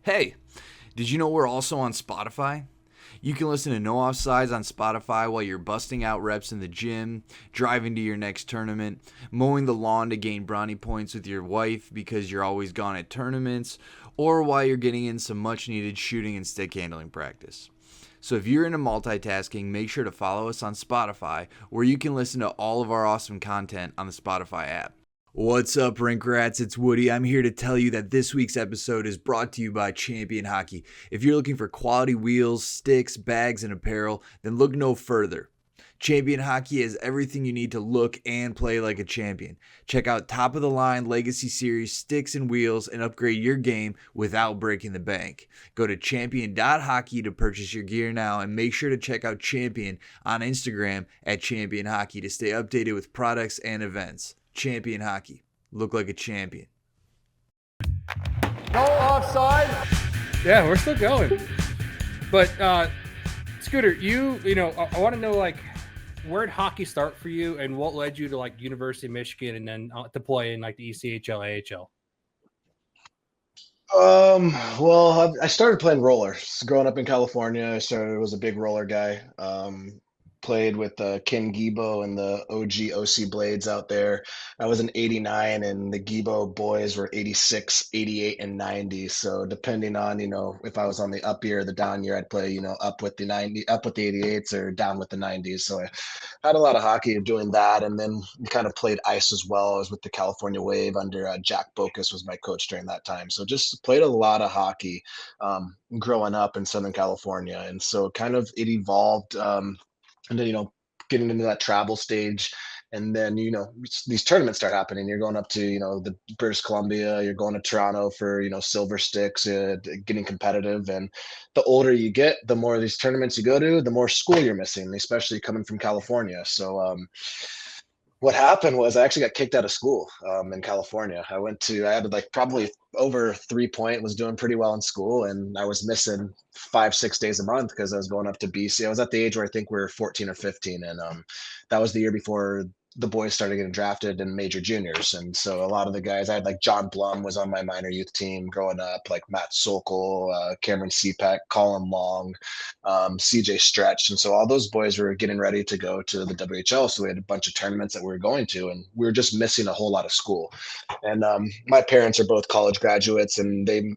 Hey, did you know we're also on Spotify? You can listen to No Offsides on Spotify while you're busting out reps in the gym, driving to your next tournament, mowing the lawn to gain brownie points with your wife because you're always gone at tournaments, or while you're getting in some much needed shooting and stick handling practice. So if you're into multitasking, make sure to follow us on Spotify, where you can listen to all of our awesome content on the Spotify app. What's up, Rink Rats? It's Woody. I'm here to tell you that this week's episode is brought to you by Champion Hockey. If you're looking for quality wheels, sticks, bags, and apparel, then look no further. Champion Hockey has everything you need to look and play like a champion. Check out top-of-the-line Legacy Series sticks and wheels and upgrade your game without breaking the bank. Go to champion.hockey to purchase your gear now, and make sure to check out Champion on Instagram at Champion Hockey to stay updated with products and events. Champion Hockey. Look like a champion. No offside. Yeah, we're still going. But Scooter, I want to know, like, where did hockey start for you, and what led you to like University of Michigan and then to play in like the ECHL, AHL? Well, I started playing roller. Growing up in California, was a big roller guy. Played with Ken Gibo and the OG OC Blades out there. I was an 89 and the Gibo boys were 86, 88, and 90. So depending on, if I was on the up year or the down year, I'd play, up with the 88s or down with the 90s. So I had a lot of hockey doing that. And then kind of played ice as well. I was with the California Wave under Jack Bocas was my coach during that time. So just played a lot of hockey growing up in Southern California. And so kind of it evolved. And then getting into that travel stage, and then these tournaments start happening. You're going up to the British Columbia, you're going to Toronto for silver sticks, getting competitive. And the older you get, the more of these tournaments you go to, the more school you're missing, especially coming from California. So what happened was I actually got kicked out of school in California. I had like probably over 3 point, was doing pretty well in school, and I was missing 5, 6 days a month because I was going up to BC. I was at the age where I think we are 14 or 15, and that was the year before the boys started getting drafted in major juniors. And so a lot of the guys, I had like John Blum was on my minor youth team growing up, like Matt Sokol, Cameron Seapack, Colin Long, CJ Stretch. And so all those boys were getting ready to go to the WHL. So we had a bunch of tournaments that we were going to, and we were just missing a whole lot of school. And my parents are both college graduates, and they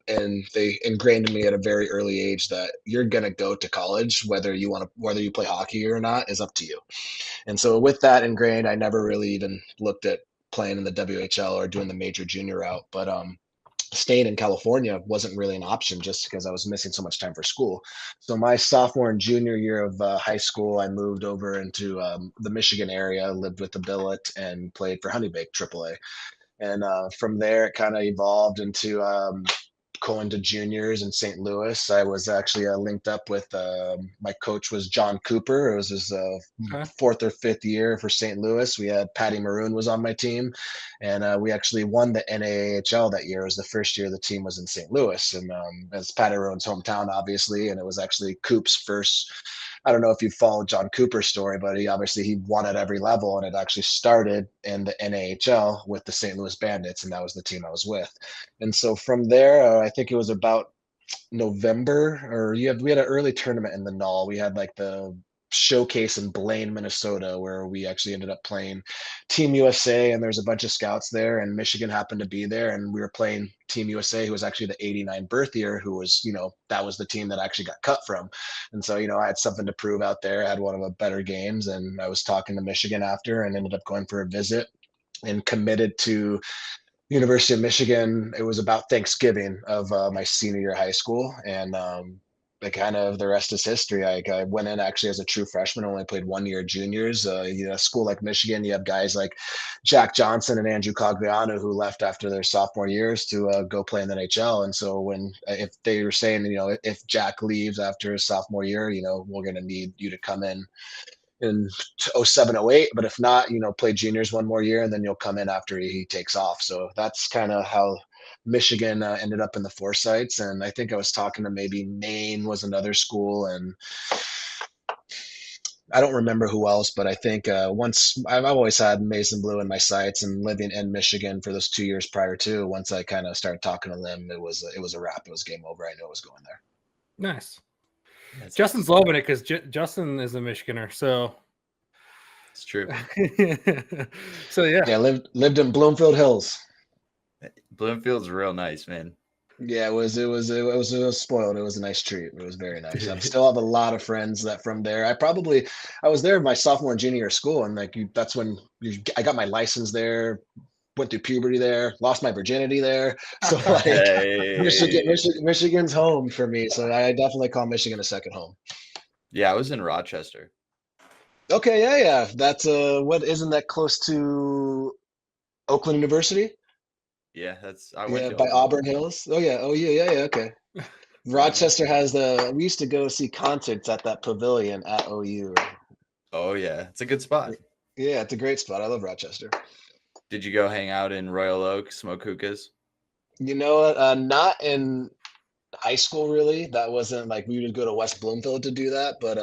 ingrained in me at a very early age that you're gonna go to college, whether you play hockey or not is up to you. And so with that ingrained, I never really even looked at playing in the WHL or doing the major junior route. But staying in California wasn't really an option just because I was missing so much time for school. So my sophomore and junior year of high school, I moved over into the Michigan area, lived with the Billet, and played for Honeybank AAA. And from there, it kind of evolved into going to juniors in St. Louis. I was actually linked up with my coach was John Cooper. It was his fourth or fifth year for St. Louis. We had Patty Maroon was on my team, and we actually won the NAHL that year. It was the first year the team was in St. Louis, and it's Patty Maroon's hometown, obviously, and it was actually Coop's first. I don't know if you followed John Cooper's story, but he won at every level, and it actually started in the NAHL with the St. Louis Bandits, and that was the team I was with. And so from there, I think it was about November, or we had an early tournament in the Null. We had like the showcase in Blaine, Minnesota, where we actually ended up playing Team USA, and there's a bunch of scouts there, and Michigan happened to be there, and we were playing Team USA, who was actually the 89 birth year, who was, that was the team that I actually got cut from. And so, I had something to prove out there. I had one of the better games, and I was talking to Michigan after and ended up going for a visit and committed to University of Michigan. It was about Thanksgiving of my senior year of high school, and the rest is history. I went in actually as a true freshman, only played 1 year juniors. A school like Michigan, you have guys like Jack Johnson and Andrew Cogliano who left after their sophomore years to go play in the NHL. And so if they were saying, if Jack leaves after his sophomore year, we're going to need you to come in 07, 08, but if not, play juniors one more year and then you'll come in after he takes off. So that's kind of how Michigan ended up in the Foresights. And I think I was talking to maybe Maine was another school, and I don't remember who else, but I think once I've always had Mason Blue in my sights, and living in Michigan for those 2 years prior to. Once I kind of started talking to them, it was a wrap. It was game over. I knew I was going there. Nice. That's Justin's awesome. loving it because Justin is a Michiganer. So It's true. so yeah. Yeah, lived in Bloomfield Hills. Bloomfield's real nice, man. Yeah, it was spoiled. It was a nice treat. It was very nice. I still have a lot of friends that from there. I was there my sophomore and junior year of school, and that's when I got my license there. Went through puberty there. Lost my virginity there. So like, Hey. Michigan's home for me. So I definitely call Michigan a second home. Yeah, I was in Rochester. Okay, yeah. That's what isn't that close to Oakland University? Yeah, I went Yeah, to by Oakland. Auburn Hills. Oh yeah, yeah. Okay. Rochester has we used to go see concerts at that pavilion at OU. Oh yeah, it's a good spot. Yeah, it's a great spot. I love Rochester. Did you go hang out in Royal Oak, smoke hookahs? You know what? Not in high school, really. That wasn't like we would go to West Bloomfield to do that. But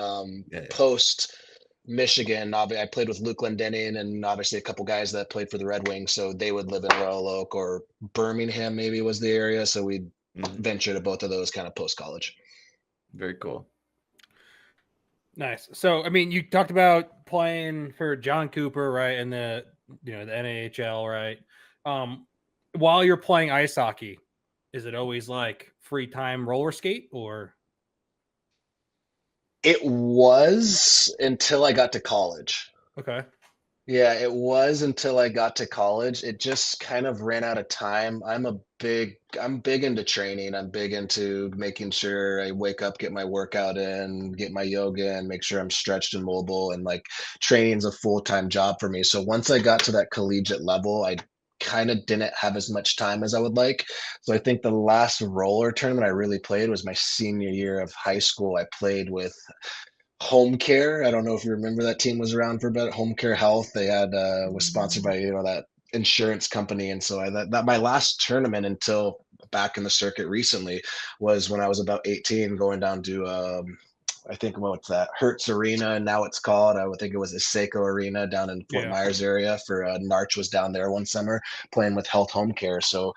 Yeah. post Michigan, I played with Luke Glendening and obviously a couple guys that played for the Red Wings. So they would live in Royal Oak or Birmingham, maybe was the area. So we'd venture to both of those kind of post college. Very cool. Nice. So, I mean, you talked about playing for John Cooper, right, and the NAHL, right? While you're playing ice hockey, is it always like free time roller skate or? It was until I got to college. Okay. Yeah, it was until I got to college. It just kind of ran out of time. I'm big into training. I'm big into making sure I wake up, get my workout in, get my yoga in, make sure I'm stretched and mobile. And like training's a full-time job for me. So once I got to that collegiate level, I kind of didn't have as much time as I would like. So I think the last roller tournament I really played was my senior year of high school. I played with Home Care. I don't know if you remember that team was around for a bit. Home Care Health. They had was sponsored by that insurance company, and so that my last tournament until back in the circuit recently was when I was about 18, going down to I think what's that Hertz Arena, and now it's called I would think it was Seiko Arena down in Fort Yeah. Myers area for Narch was down there one summer playing with Health Home Care. So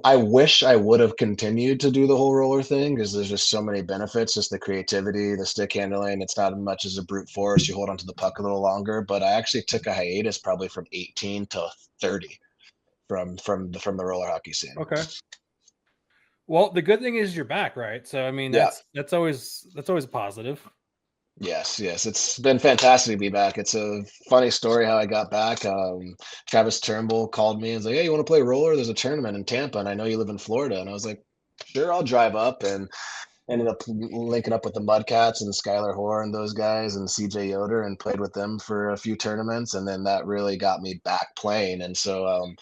I wish I would have continued to do the whole roller thing because there's just so many benefits, just the creativity, the stick handling. It's not as much as a brute force. You hold onto the puck a little longer, but I actually took a hiatus probably from 18 to 30 from the roller hockey scene. Okay. Well, the good thing is you're back, right? So I mean, Yeah. that's always a positive. Yes. It's been fantastic to be back. It's a funny story how I got back. Travis Turnbull called me and was like, "Hey, you want to play roller? There's a tournament in Tampa, and I know you live in Florida." And I was like, "Sure, I'll drive up." And ended up linking up with the Mudcats and Skylar Hoare and those guys and CJ Yoder and played with them for a few tournaments. And then that really got me back playing. And so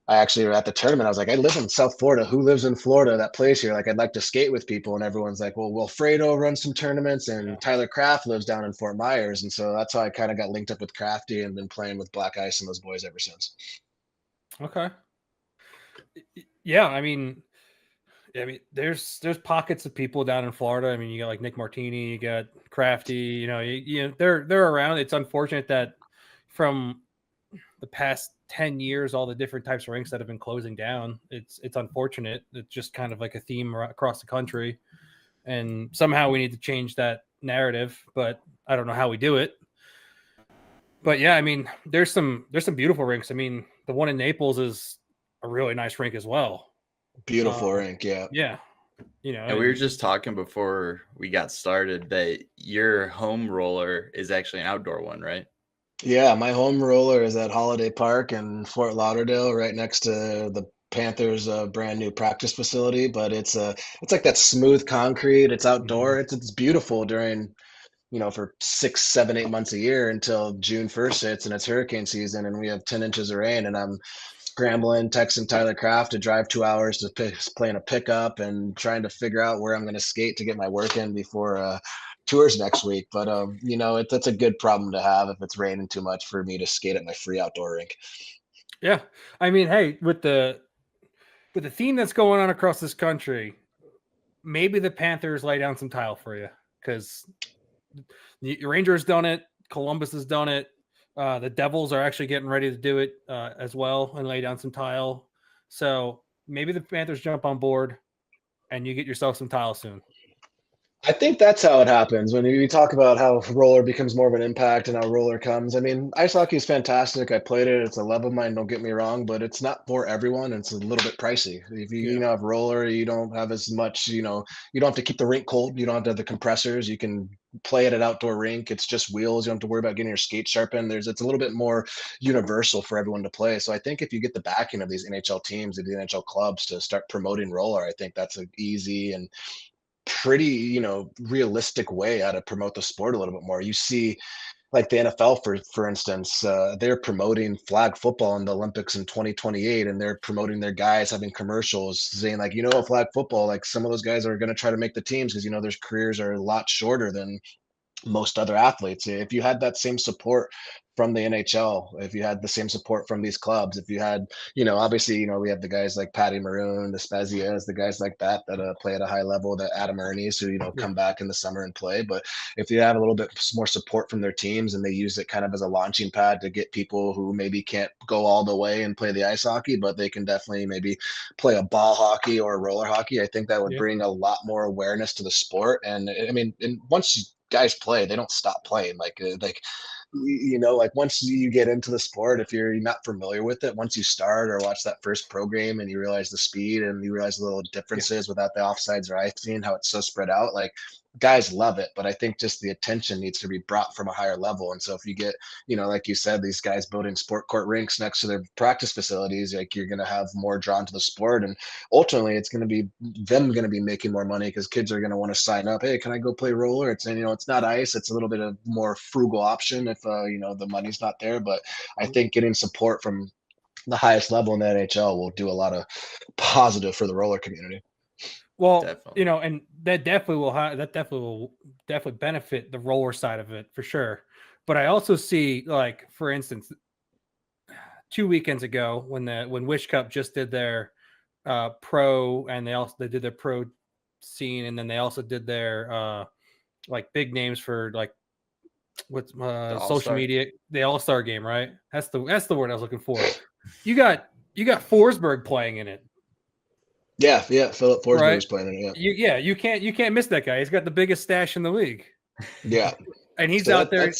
I actually at the tournament, I was like, I live in South Florida. Who lives in Florida that plays here? Like, I'd like to skate with people. And everyone's like, well, Fredo runs some tournaments and Tyler Kraft lives down in Fort Myers. And so that's how I kind of got linked up with Crafty and been playing with Black Ice and those boys ever since. Okay. Yeah, I mean, there's pockets of people down in Florida. I mean, you got like Nick Martini, you got Crafty. They're around. It's unfortunate that from the past 10 years, all the different types of rinks that have been closing down. It's unfortunate. It's just kind of like a theme across the country, and somehow we need to change that narrative. But I don't know how we do it. But yeah, I mean, there's some beautiful rinks. I mean, the one in Naples is a really nice rink as well. Beautiful rink, yeah. Yeah. And we were just talking before we got started that your home roller is actually an outdoor one, right? Yeah, my home roller is at Holiday Park in Fort Lauderdale, right next to the Panthers' brand new practice facility. But it's like that smooth concrete. It's outdoor. It's beautiful during for 6, 7, 8 months a year until June 1st hits and it's hurricane season and we have 10 inches of rain and I'm scrambling, texting Tyler Kraft to drive 2 hours to play in a pickup and trying to figure out where I'm going to skate to get my work in before tours next week. But that's a good problem to have if it's raining too much for me to skate at my free outdoor rink. Yeah, I mean, hey, with the theme that's going on across this country, maybe the Panthers lay down some tile for you because The Rangers done it. Columbus has done it. The Devils are actually getting ready to do it as well and lay down some tile. So maybe the Panthers jump on board and you get yourself some tile soon. I think that's how it happens when you talk about how roller becomes more of an impact and how roller comes. I mean, ice hockey is fantastic. I played it. It's a love of mine. Don't get me wrong, but it's not for everyone. It's a little bit pricey. If you have roller, you don't have as much. You don't have to keep the rink cold. You don't have to have the compressors. You can play at an outdoor rink. It's just wheels. You don't have to worry about getting your skates sharpened. It's a little bit more universal for everyone to play. So I think if you get the backing of these NHL teams and the NHL clubs to start promoting roller, I think that's an easy and pretty realistic way how to promote the sport a little bit more. You see like the NFL for instance, they're promoting flag football in the Olympics in 2028, and they're promoting their guys having commercials saying like, flag football, like some of those guys are going to try to make the teams because their careers are a lot shorter than most other athletes. If you had that same support from the NHL, if you had the same support from these clubs, if you had, obviously, we have the guys like Patty Maroon, the Spezias, the guys like that play at a high level, the Adam Ernies who, come back in the summer and play. But if you have a little bit more support from their teams and they use it kind of as a launching pad to get people who maybe can't go all the way and play the ice hockey, but they can definitely maybe play a ball hockey or roller hockey, I think that would bring a lot more awareness to the sport. And I mean, and once guys play, they don't stop playing. Like once you get into the sport, if you're not familiar with it, once you start or watch that first pro game and you realize the speed and you realize the little differences without the offsides or icing, how it's so spread out, like guys love it. But I think just the attention needs to be brought from a higher level. And so if you get, like you said, these guys building sport court rinks next to their practice facilities, like you're going to have more drawn to the sport. And ultimately it's going to be them going to be making more money because kids are going to want to sign up. Hey, can I go play roller? It's not ice. It's a little bit of more frugal option if, the money's not there. But I think getting support from the highest level in the NHL will do a lot of positive for the roller community. Well, definitely. And that definitely will benefit the roller side of it for sure. But I also see, like, for instance, 2 weekends ago when Wish Cup just did their pro, and they did their pro scene, and then they also did their like big names for like what's social media, the All-Star game, right? That's the word I was looking for. You got Forsberg playing in it. Yeah, Philip Forsberg was playing in it. You can't miss that guy. He's got the biggest stash in the league. Yeah, and he's out there.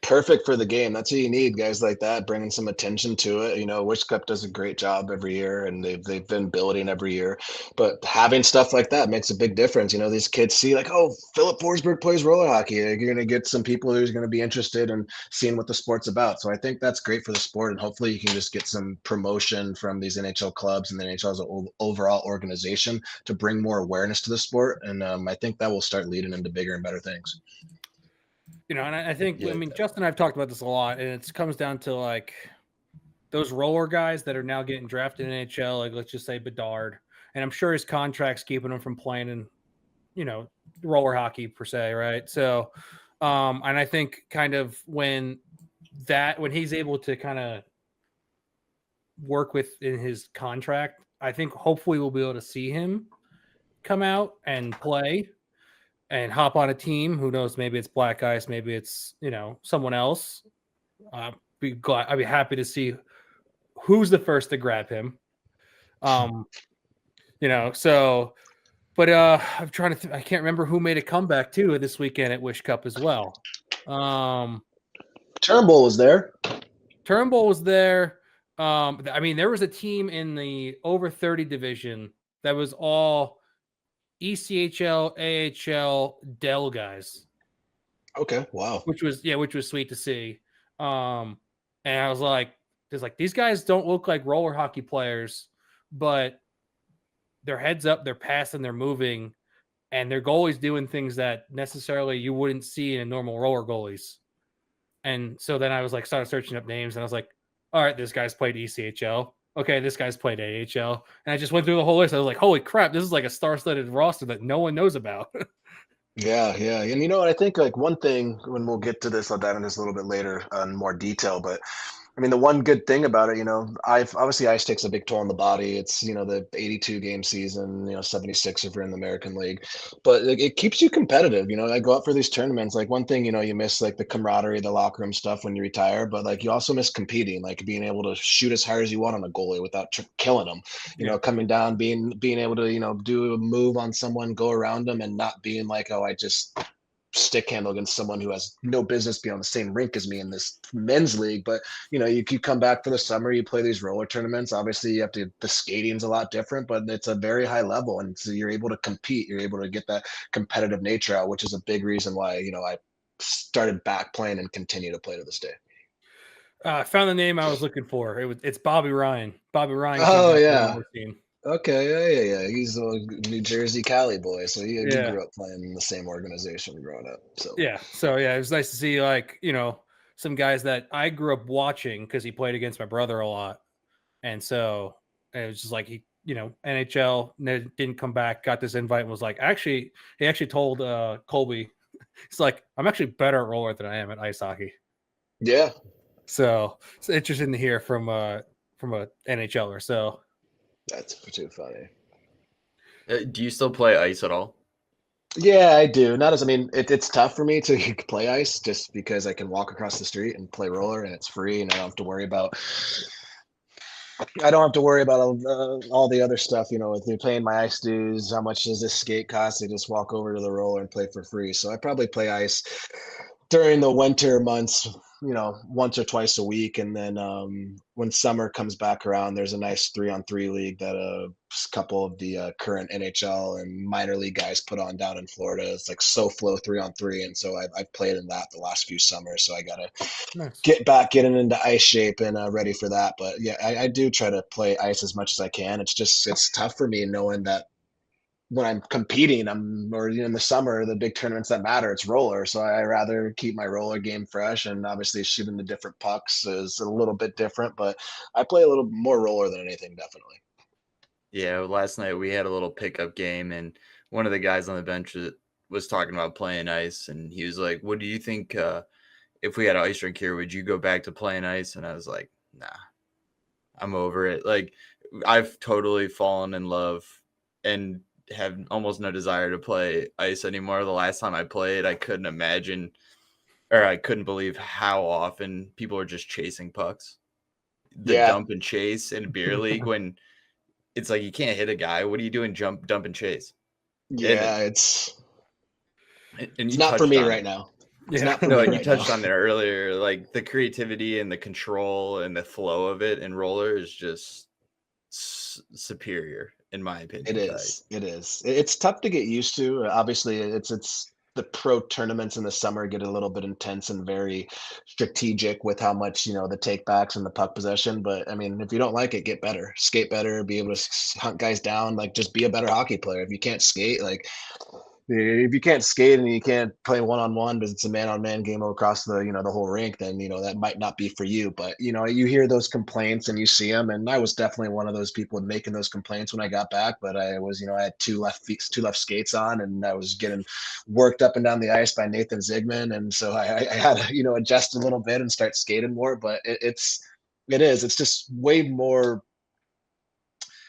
Perfect for the game. That's what you need, guys like that, bringing some attention to it. Wish Cup does a great job every year, and they've been building every year. But having stuff like that makes a big difference. These kids see like, oh, Philip Forsberg plays roller hockey. Like, you're going to get some people who's going to be interested in seeing what the sport's about. So I think that's great for the sport, and hopefully you can just get some promotion from these NHL clubs and the NHL as an overall organization to bring more awareness to the sport. And I think that will start leading into bigger and better things. And I think, Justin and I have talked about this a lot, and it comes down to like those roller guys that are now getting drafted in NHL, like let's just say Bedard, and I'm sure his contract's keeping him from playing in, roller hockey per se, right? So, and I think kind of when he's able to kind of work within his contract, I think hopefully we'll be able to see him come out and play and hop on a team. Who knows? Maybe it's Black Ice. Maybe it's, someone else. I'd be happy to see who's the first to grab him. So, but I'm trying to I can't remember who made a comeback too this weekend at Wish Cup as well. Turnbull was there. Turnbull was there. There was a team in the over 30 division that was all ECHL, AHL, Dell guys. Okay, wow. Which was sweet to see. And I was like, these guys don't look like roller hockey players, but their heads up, they're passing, they're moving, and their goalie's doing things that necessarily you wouldn't see in normal roller goalies. And so then I was like, started searching up names, and I was like, all right, this guy's played ECHL. Okay, this guy's played AHL. And I just went through the whole list. I was like, holy crap, this is like a star-studded roster that no one knows about. Yeah. And I think like one thing, when we'll get to this, I'll dive into this a little bit later in more detail, but I mean, the one good thing about it, I've obviously ice takes a big toll on the body. It's, the 82 game season, 76 if you're in the American League, but it keeps you competitive. I go out for these tournaments. Like one thing, you miss like the camaraderie, the locker room stuff when you retire, but like you also miss competing, like being able to shoot as hard as you want on a goalie without killing them, coming down, being able to, do a move on someone, go around them and not being like, oh, I just stick handle against someone who has no business being on the same rink as me in this men's league. But you come back for the summer, you play these roller tournaments. Obviously you have to, the skating's a lot different, but it's a very high level, and so you're able to compete, you're able to get that competitive nature out, which is a big reason why I started back playing and continue to play to this day. I found the name I was looking for. It's Bobby Ryan. Bobby Ryan. Oh yeah. Okay, yeah. He's a New Jersey Cali boy, so he grew up playing in the same organization growing up. So it was nice to see some guys that I grew up watching because he played against my brother a lot, and so it was just like he, NHL didn't come back, got this invite, and was like, he actually told Colby, he's like, I'm actually better at roller than I am at ice hockey. Yeah. So it's interesting to hear from a NHLer. So. That's too funny. Do you still play ice at all? Yeah, I do. It's tough for me to play ice just because I can walk across the street and play roller and it's free and I don't have to worry about all the other stuff, with me paying my ice dues. How much does this skate cost? I just walk over to the roller and play for free. So I probably play ice during the winter months, once or twice a week. And then when summer comes back around, there's a nice 3-on-3 league that a couple of the current NHL and minor league guys put on down in Florida. It's like SoFlo 3-on-3. And so I've played in that the last few summers. So I got to getting into ice shape and ready for that. But yeah, I do try to play ice as much as I can. It's tough for me knowing that when I'm competing, or in the summer, the big tournaments that matter, it's roller. So I rather keep my roller game fresh, and obviously shooting the different pucks is a little bit different, but I play a little more roller than anything, definitely. Yeah, last night we had a little pickup game, and one of the guys on the bench was talking about playing ice, and he was like, what do you think if we had an ice rink here, would you go back to playing ice? And I was like, nah, I'm over it. Like, I've totally fallen in love and have almost no desire to play ice anymore. The last time I played, I couldn't believe how often people are just chasing pucks. Dump and chase in beer league, when it's like you can't hit a guy. What are you doing? Dump and chase. Yeah, and it's not for me right now. It's not for me right you touched now. On there earlier, like the creativity and the control and the flow of it in roller is just superior, in my opinion. It is. It's tough to get used to. Obviously, it's the pro tournaments in the summer get a little bit intense and very strategic with how much, the takebacks and the puck possession. But I mean, if you don't like it, get better, skate better, be able to hunt guys down, like just be a better hockey player. If you can't skate, if you can't skate and you can't play one-on-one because it's a man-on-man game across the the whole rink, then that might not be for you. But you hear those complaints and you see them, and I was definitely one of those people making those complaints when I got back. But I was I had two left skates on, and I was getting worked up and down the ice by Nathan Zigman, and so I had to adjust a little bit and start skating more. But it's just way more.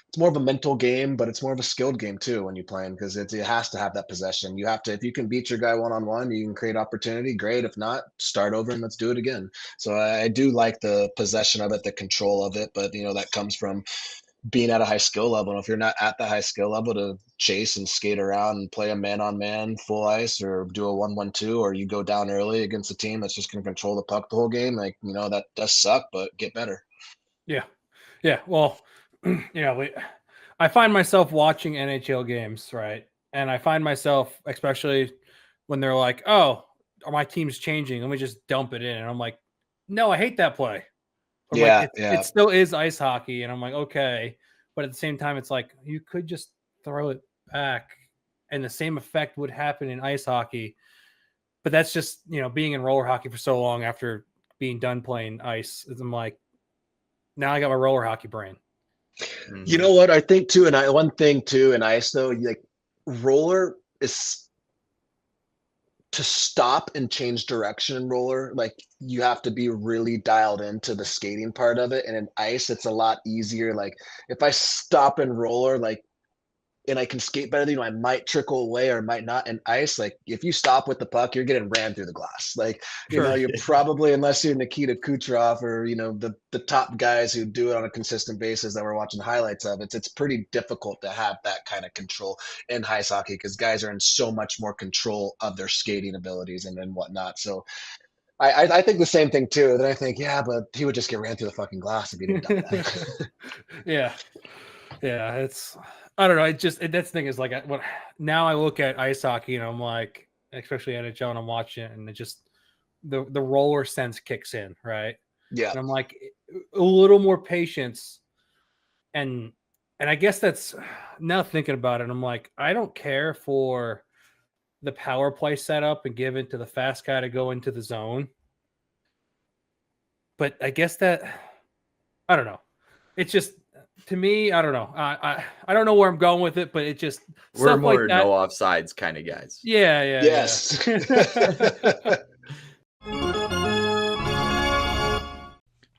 It's more of a mental game, but it's more of a skilled game too when you're playing, because it has to have that possession. You have to, if you can beat your guy one-on-one, you can create opportunity. Great. If not, start over and let's do it again. So I do like the possession of it, the control of it, but that comes from being at a high skill level. And if you're not at the high skill level to chase and skate around and play a man-on-man full ice or do a 1-1-2, or you go down early against a team that's just going to control the puck the whole game, that does suck, but get better. Yeah. Well, I find myself watching NHL games, right? And I find myself, especially when they're like, oh, my team's changing, let me just dump it in. And I'm like, no, I hate that play. But it still is ice hockey. And I'm like, okay. But at the same time, it's like, you could just throw it back and the same effect would happen in ice hockey. But that's just, being in roller hockey for so long after being done playing ice. I'm like, now I got my roller hockey brain. You know what I think too, and one thing too in ice though, like roller is to stop and change direction in roller, like you have to be really dialed into the skating part of it. And in ice, it's a lot easier. Like if I stop in roller, like and I can skate better than you, I might trickle away or might not. In ice, like if you stop with the puck, you're getting ran through the glass. Like, Sure. you're probably, unless you're Nikita Kucherov or, the top guys who do it on a consistent basis that we're watching highlights of, it's pretty difficult to have that kind of control in ice hockey because guys are in so much more control of their skating abilities and whatnot. So I think the same thing too. Then I think, yeah, but he would just get ran through the fucking glass if he didn't do that. Yeah. It's, I don't know. That's the thing is like, now I look at ice hockey and I'm like, especially NHL, and I'm watching it and it just, the roller sense kicks in, right? Yeah. And I'm like, a little more patience. And I guess that's, now thinking about it, I'm like, I don't care for the power play setup and give it to the fast guy to go into the zone. But I guess that, I don't know. It's just, to me, I don't know. I don't know where I'm going with it, but it just, We're stuff more like that. no offsides kind of guys. Yeah. Yes.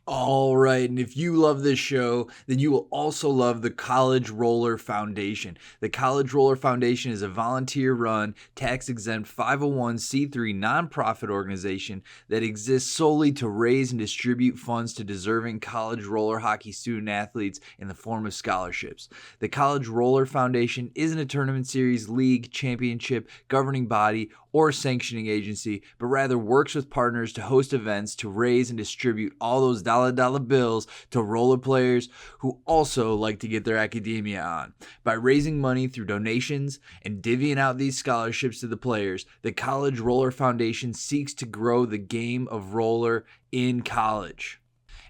All right, and if you love this show, then you will also love the College Roller Foundation. The College Roller Foundation is a volunteer-run, tax-exempt 501c3 nonprofit organization that exists solely to raise and distribute funds to deserving college roller hockey student athletes in the form of scholarships. The College Roller Foundation isn't a tournament series, league, championship, governing body, or sanctioning agency, but rather works with partners to host events to raise and distribute all those dollar bills to roller players who also like to get their academia on. By raising money through donations and divvying out these scholarships to the players, the College Roller Foundation seeks to grow the game of roller in college.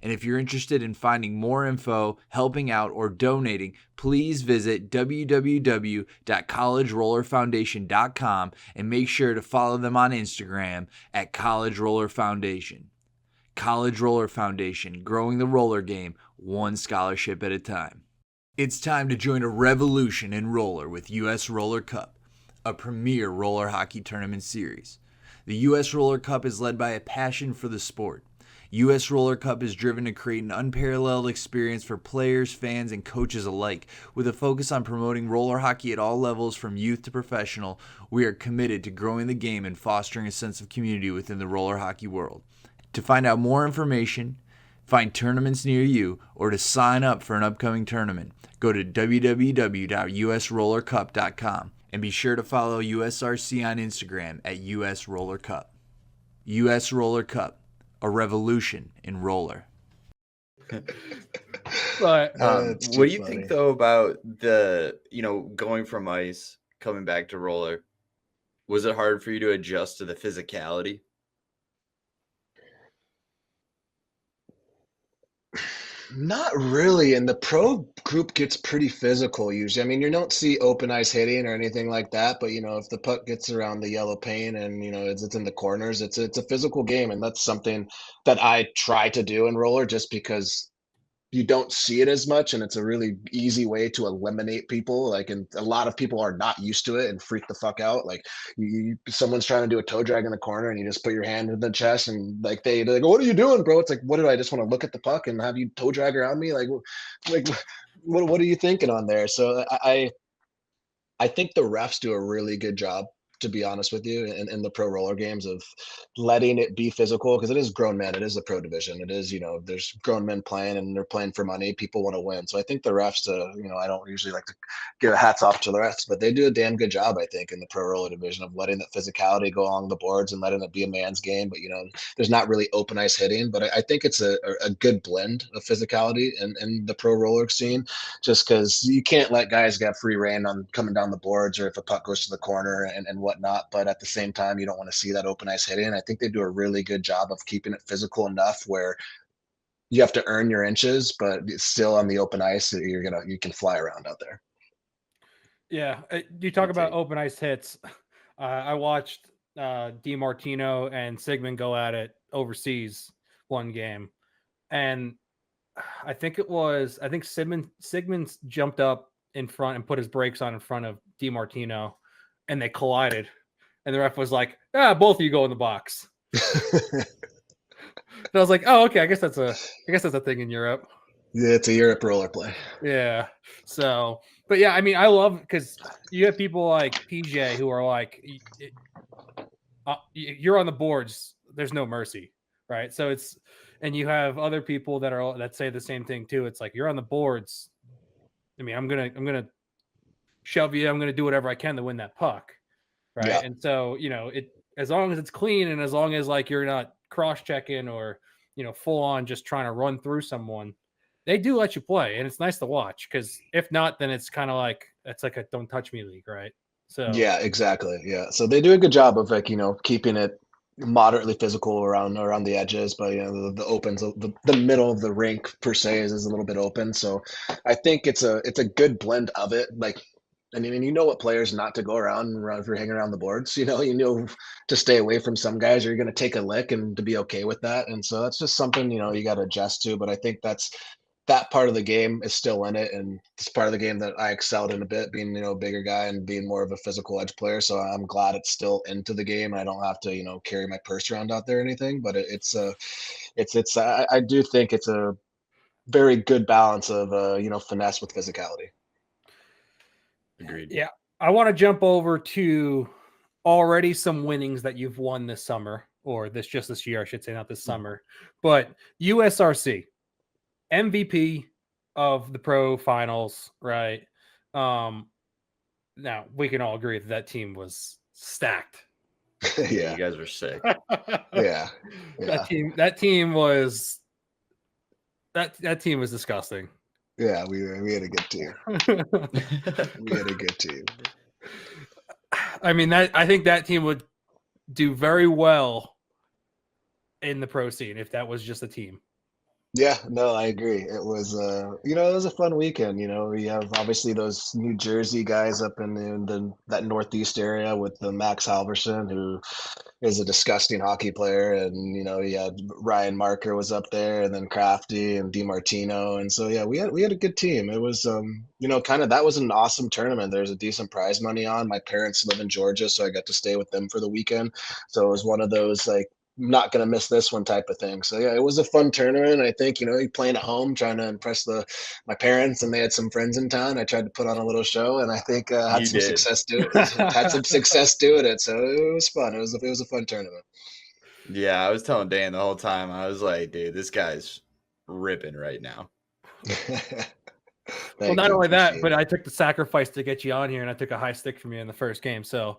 And if you're interested in finding more info, helping out, or donating, please visit www.collegerollerfoundation.com and make sure to follow them on Instagram at College Roller Foundation. College Roller Foundation, growing the roller game one scholarship at a time. It's time to join a revolution in roller with US Roller Cup, a premier roller hockey tournament series. The US Roller Cup is led by a passion for the sport. US Roller Cup is driven to create an unparalleled experience for players, fans, and coaches alike. With a focus on promoting roller hockey at all levels from youth to professional, we are committed to growing the game and fostering a sense of community within the roller hockey world. To find out more information, find tournaments near you, or to sign up for an upcoming tournament, go to www.usrollercup.com and be sure to follow USRC on Instagram at US Roller Cup. US Roller Cup. A revolution in roller. But What do you think though about the, going from ice, coming back to roller? Was it hard for you to adjust to the physicality? Not really. And the pro group gets pretty physical usually. I mean, you don't see open ice hitting or anything like that, but if the puck gets around the yellow paint and it's in the corners, it's a physical game, and that's something that I try to do in roller just because you don't see it as much, and it's a really easy way to eliminate people. Like, and a lot of people are not used to it and freak the fuck out. Like, someone's trying to do a toe drag in the corner, and you just put your hand in the chest, and like they're like, "What are you doing, bro?" It's like, "What did I just want to look at the puck and have you toe drag around me? Like what are you thinking on there?" So I think the refs do a really good job, to be honest with you, in the pro roller games of letting it be physical, because it is grown men. It is a pro division. It is, there's grown men playing and they're playing for money. People want to win. So I think the refs, I don't usually like to give hats off to the refs, but they do a damn good job, I think, in the pro roller division of letting that physicality go along the boards and letting it be a man's game. But, there's not really open ice hitting, but I think it's a good blend of physicality in the pro roller scene, just because you can't let guys get free reign on coming down the boards or if a puck goes to the corner and whatnot. But at the same time, you don't want to see that open ice hitting. I think they do a really good job of keeping it physical enough where you have to earn your inches, but it's still on the open ice, you can fly around out there. Yeah, you talk about open ice hits. I watched DiMartino and Sigmund go at it overseas one game, and I think Sigmund jumped up in front and put his brakes on in front of DiMartino, and they collided. And the ref was like, both of you go in the box. And I was like, oh, okay, I guess that's a thing in Europe. Yeah, it's a Europe roller play. Yeah. So, but yeah, I mean, I love because you have people like PJ who are like, you're on the boards. There's no mercy, right? So it's, and you have other people that say the same thing too. It's like you're on the boards. I mean, I'm gonna shove you. I'm gonna do whatever I can to win that puck, right? Yeah. And so as long as it's clean and as long as like you're not cross checking or full on just trying to run through someone, they do let you play, and it's nice to watch. Because if not, then it's kind of like it's like a don't touch me league, right? So Yeah, exactly. Yeah. So they do a good job of like, keeping it moderately physical around the edges, but the opens the middle of the rink per se is a little bit open. So I think it's a good blend of it. Like, I mean, you know what players not to go around if you're hanging around the boards, you know to stay away from some guys, or you're going to take a lick and to be okay with that. And so that's just something, you got to adjust to. But I think that part of the game is still in it, and it's part of the game that I excelled in a bit, being a bigger guy and being more of a physical edge player. So I'm glad it's still into the game. I don't have to carry my purse around out there or anything. But I do think it's a very good balance of finesse with physicality. Agreed. Yeah, I want to jump over to already some winnings that you've won this summer, or this year, I should say, not this summer, but USRC. MVP of the pro finals, right? Now we can all agree that team was stacked. Yeah, you guys were sick. Yeah. That team was disgusting. Yeah, we had a good team. We had a good team. I mean, I think that team would do very well in the pro scene if that was just a team. Yeah, no, I agree. It was, it was a fun weekend. We have obviously those New Jersey guys up in that Northeast area with the Max Halverson, who is a disgusting hockey player, and you had Ryan Marker was up there, and then Crafty and DiMartino, and so yeah, we had a good team. It was, kind of that was an awesome tournament. There's a decent prize money on. My parents live in Georgia, so I got to stay with them for the weekend. So it was one of those like, not going to miss this one type of thing. So yeah, it was a fun tournament. I think, playing at home, trying to impress my parents, and they had some friends in town. I tried to put on a little show, and I think had some success doing it. So it was fun. It was a fun tournament. Yeah, I was telling Dan the whole time. I was like, dude, this guy's ripping right now. Well, not only that, but I took the sacrifice to get you on here, and I took a high stick from you in the first game. So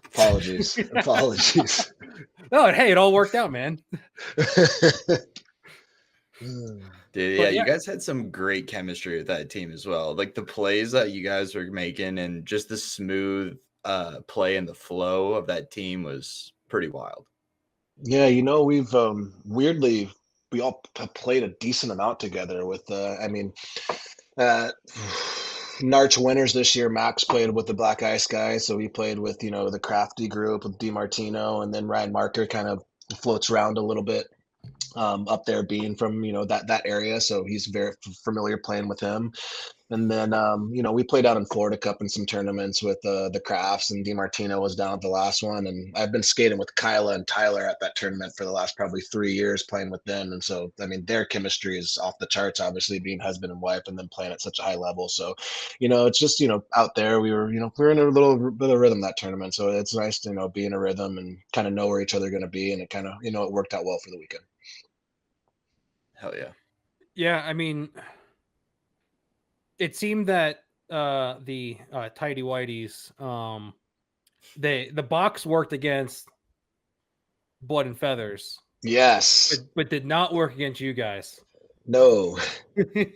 apologies. No, hey, it all worked out, man. Dude, yeah, you guys had some great chemistry with that team as well. Like the plays that you guys were making and just the smooth play and the flow of that team was pretty wild. Yeah, we've weirdly, we all played a decent amount together with, Narch winners this year. Max played with the Black Ice guys, so he played with the Crafty group with DiMartino, and then Ryan Marker kind of floats around a little bit up there, being from that area, so he's very familiar playing with him. And then we played out in Florida Cup in some tournaments with the Crafts, and DiMartino was down at the last one, and I've been skating with Kyla and Tyler at that tournament for the last probably 3 years, playing with them. And so I mean, their chemistry is off the charts, obviously, being husband and wife and then playing at such a high level. So it's just out there, we were we're in a little bit of rhythm that tournament, so it's nice to be in a rhythm and kind of know where each other are going to be, and it kind of it worked out well for the weekend. Hell yeah. Yeah, I mean, it seemed that the Tidy Whiteys, the box worked against Blood and Feathers. Yes, but did not work against you guys. No. We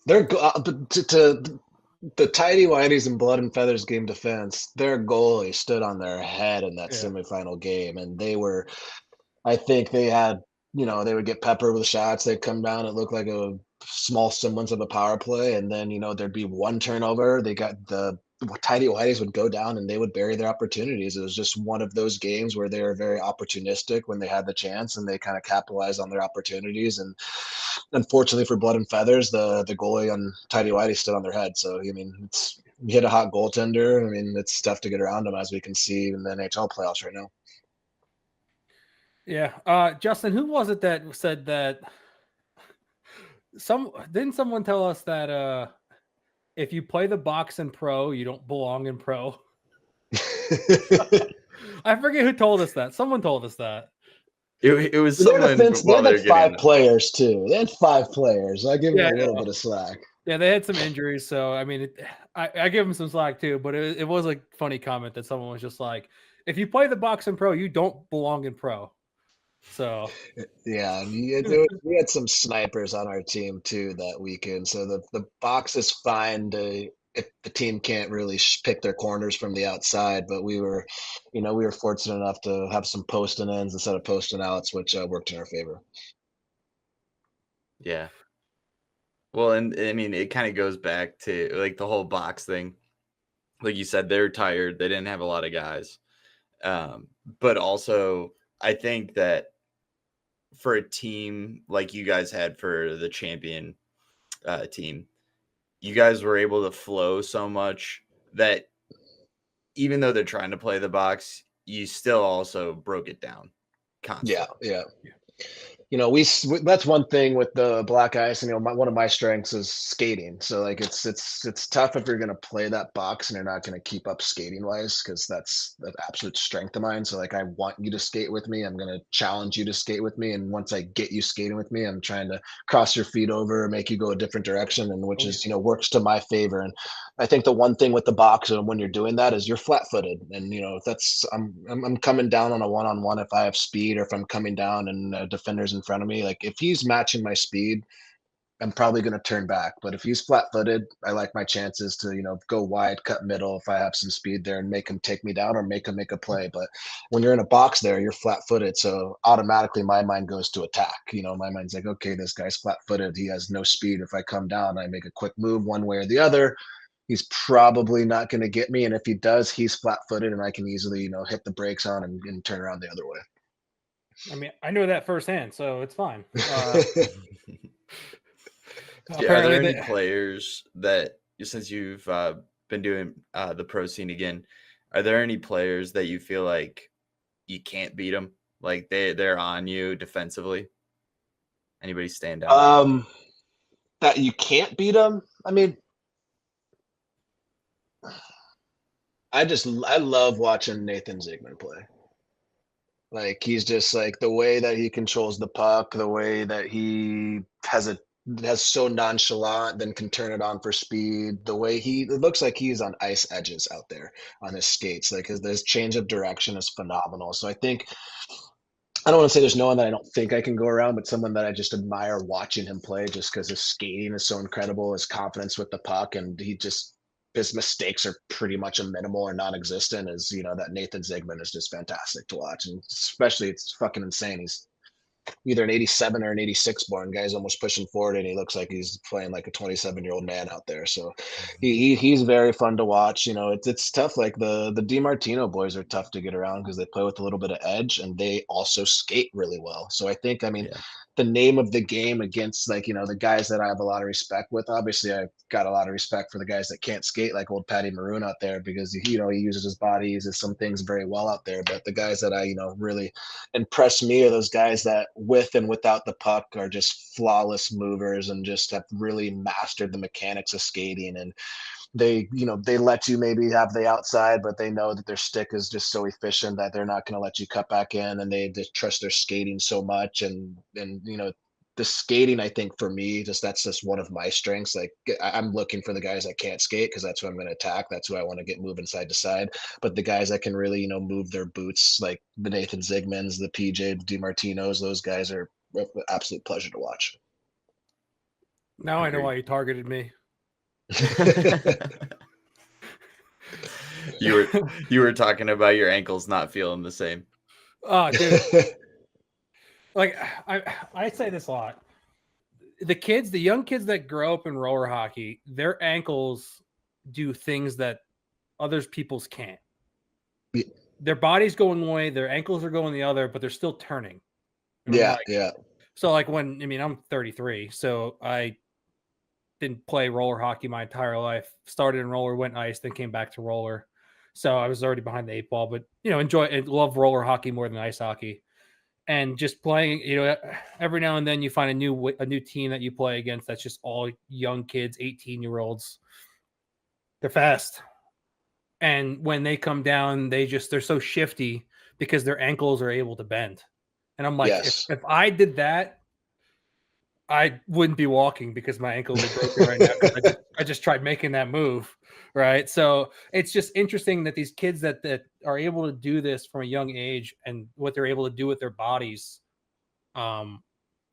they're to the Tidy Whiteys and Blood and Feathers game defense. Their goalie stood on their head in that semifinal game, and they were. I think they had, they would get peppered with shots. They'd come down. It looked like a small semblance of a power play. And then, there'd be one turnover. They got the Tidy Whiteys would go down and they would bury their opportunities. It was just one of those games where they were very opportunistic when they had the chance, and they kind of capitalized on their opportunities. And unfortunately for Blood and Feathers, the goalie on Tidy Whiteys stood on their head. So, I mean, You hit a hot goaltender. I mean, it's tough to get around him, as we can see in the NHL playoffs right now. Yeah. Justin, who was it that said that didn't someone tell us that if you play the box in pro, you don't belong in pro? I forget who told us that. Someone told us that. It was Their someone defense, they while had they're like 5 getting players too. They had 5 players. I give them Yeah, a little bit of slack. Yeah, they had some injuries, so I mean, I give them some slack too. But it was a funny comment that someone was just like, "If you play the box in pro, you don't belong in pro." So Yeah, we had some snipers on our team too that weekend. So the box is fine if the team can't really pick their corners from the outside. But we were fortunate enough to have some posting ins instead of posting outs, which worked in our favor. Yeah. Well, and I mean, it kind of goes back to like the whole box thing. Like you said, they're tired. They didn't have a lot of guys. But also, I think that for a team like you guys had for the champion team, you guys were able to flow so much that even though they're trying to play the box, you still also broke it down constantly. Yeah. That's one thing with the black ice. And one of my strengths is skating. So like it's tough if you're going to play that box and you're not going to keep up skating wise, because that's the absolute strength of mine. So like I want you to skate with me. I'm going to challenge you to skate with me. And once I get you skating with me, I'm trying to cross your feet over, make you go a different direction, and which is works to my favor. And I think the one thing with the box, and when you're doing that, is you're flat-footed, and that's I'm coming down on a one-on-one if I have speed, or if I'm coming down and defenders in front of me. Like if he's matching my speed, I'm probably going to turn back. But if he's flat-footed, I like my chances to go wide, cut middle if I have some speed there, and make him take me down or make him make a play. But when you're in a box there, you're flat-footed, so automatically my mind goes to attack. My mind's like, okay, this guy's flat-footed. He has no speed. If I come down, I make a quick move one way or the other, he's probably not going to get me. And if he does, he's flat-footed, and I can easily hit the brakes on and turn around the other way. I mean, I know that firsthand, so it's fine. Yeah, are there any players that, since you've been doing the pro scene again, are there any players that you feel like you can't beat them? Like they're on you defensively? Anybody stand out? That you can't beat them? I mean, I love watching Nathan Ziegman play. Like he's just like the way that he controls the puck, the way that he has so nonchalant, then can turn it on for speed. The way it looks like he's on ice edges out there on his skates. Like his change of direction is phenomenal. So I think, I don't want to say there's no one that I don't think I can go around, but someone that I just admire watching him play, just because his skating is so incredible, his confidence with the puck, and his mistakes are pretty much a minimal or non-existent. Is that Nathan Ziegman is just fantastic to watch, and especially it's fucking insane. He's either an 87 or an 86 born guy's almost pushing forward, and he looks like he's playing like a 27-year-old man out there. So he's very fun to watch. It's tough. Like the DiMartino boys are tough to get around because they play with a little bit of edge, and they also skate really well. So I think, the name of the game against the guys that I have a lot of respect with. Obviously, I've got a lot of respect for the guys that can't skate, like old Patty Maroon out there, because he uses his body, he uses some things very well out there. But the guys that I really impress me are those guys that with and without the puck are just flawless movers and just have really mastered the mechanics of skating. And they let you maybe have the outside, but they know that their stick is just so efficient that they're not going to let you cut back in, and they just trust their skating so much. And the skating, I think for me, that's just one of my strengths. Like I'm looking for the guys that can't skate, because that's who I'm going to attack. That's who I want to get moving side to side. But the guys that can really move their boots, like the Nathan Ziegmans, the PJ DiMartinos, those guys are an absolute pleasure to watch. Now I know why you targeted me. you were talking about your ankles not feeling the same. Oh, dude. Like I say this a lot. The young kids that grow up in roller hockey, their ankles do things that others people's can't. Yeah. Their body's going one way, their ankles are going the other, but they're still turning. Yeah, So like I'm 33, so didn't play roller hockey my entire life. Started in roller, went ice, then came back to roller. So I was already behind the 8 ball, but enjoy and love roller hockey more than ice hockey. And just playing, every now and then you find a new team that you play against that's just all young kids, 18-year-olds. They're fast. And when they come down, they're so shifty because their ankles are able to bend. And I'm like, Yes. if I did that, I wouldn't be walking because my ankle would be broken right now. Because I just tried making that move, right? So it's just interesting that these kids that are able to do this from a young age and what they're able to do with their bodies, to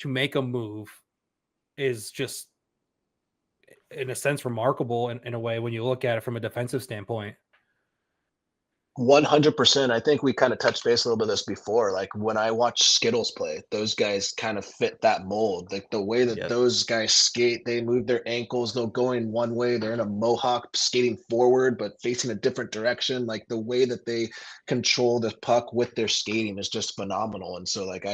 make a move, is just, in a sense, remarkable in a way when you look at it from a defensive standpoint. 100%. I think we kind of touched base a little bit of this before. Like when I watch Skittles play, those guys kind of fit that mold. Like the way that those guys skate, they move their ankles, they'll go in one way, they're in a mohawk skating forward, but facing a different direction. Like the way that they control the puck with their skating is just phenomenal. And so like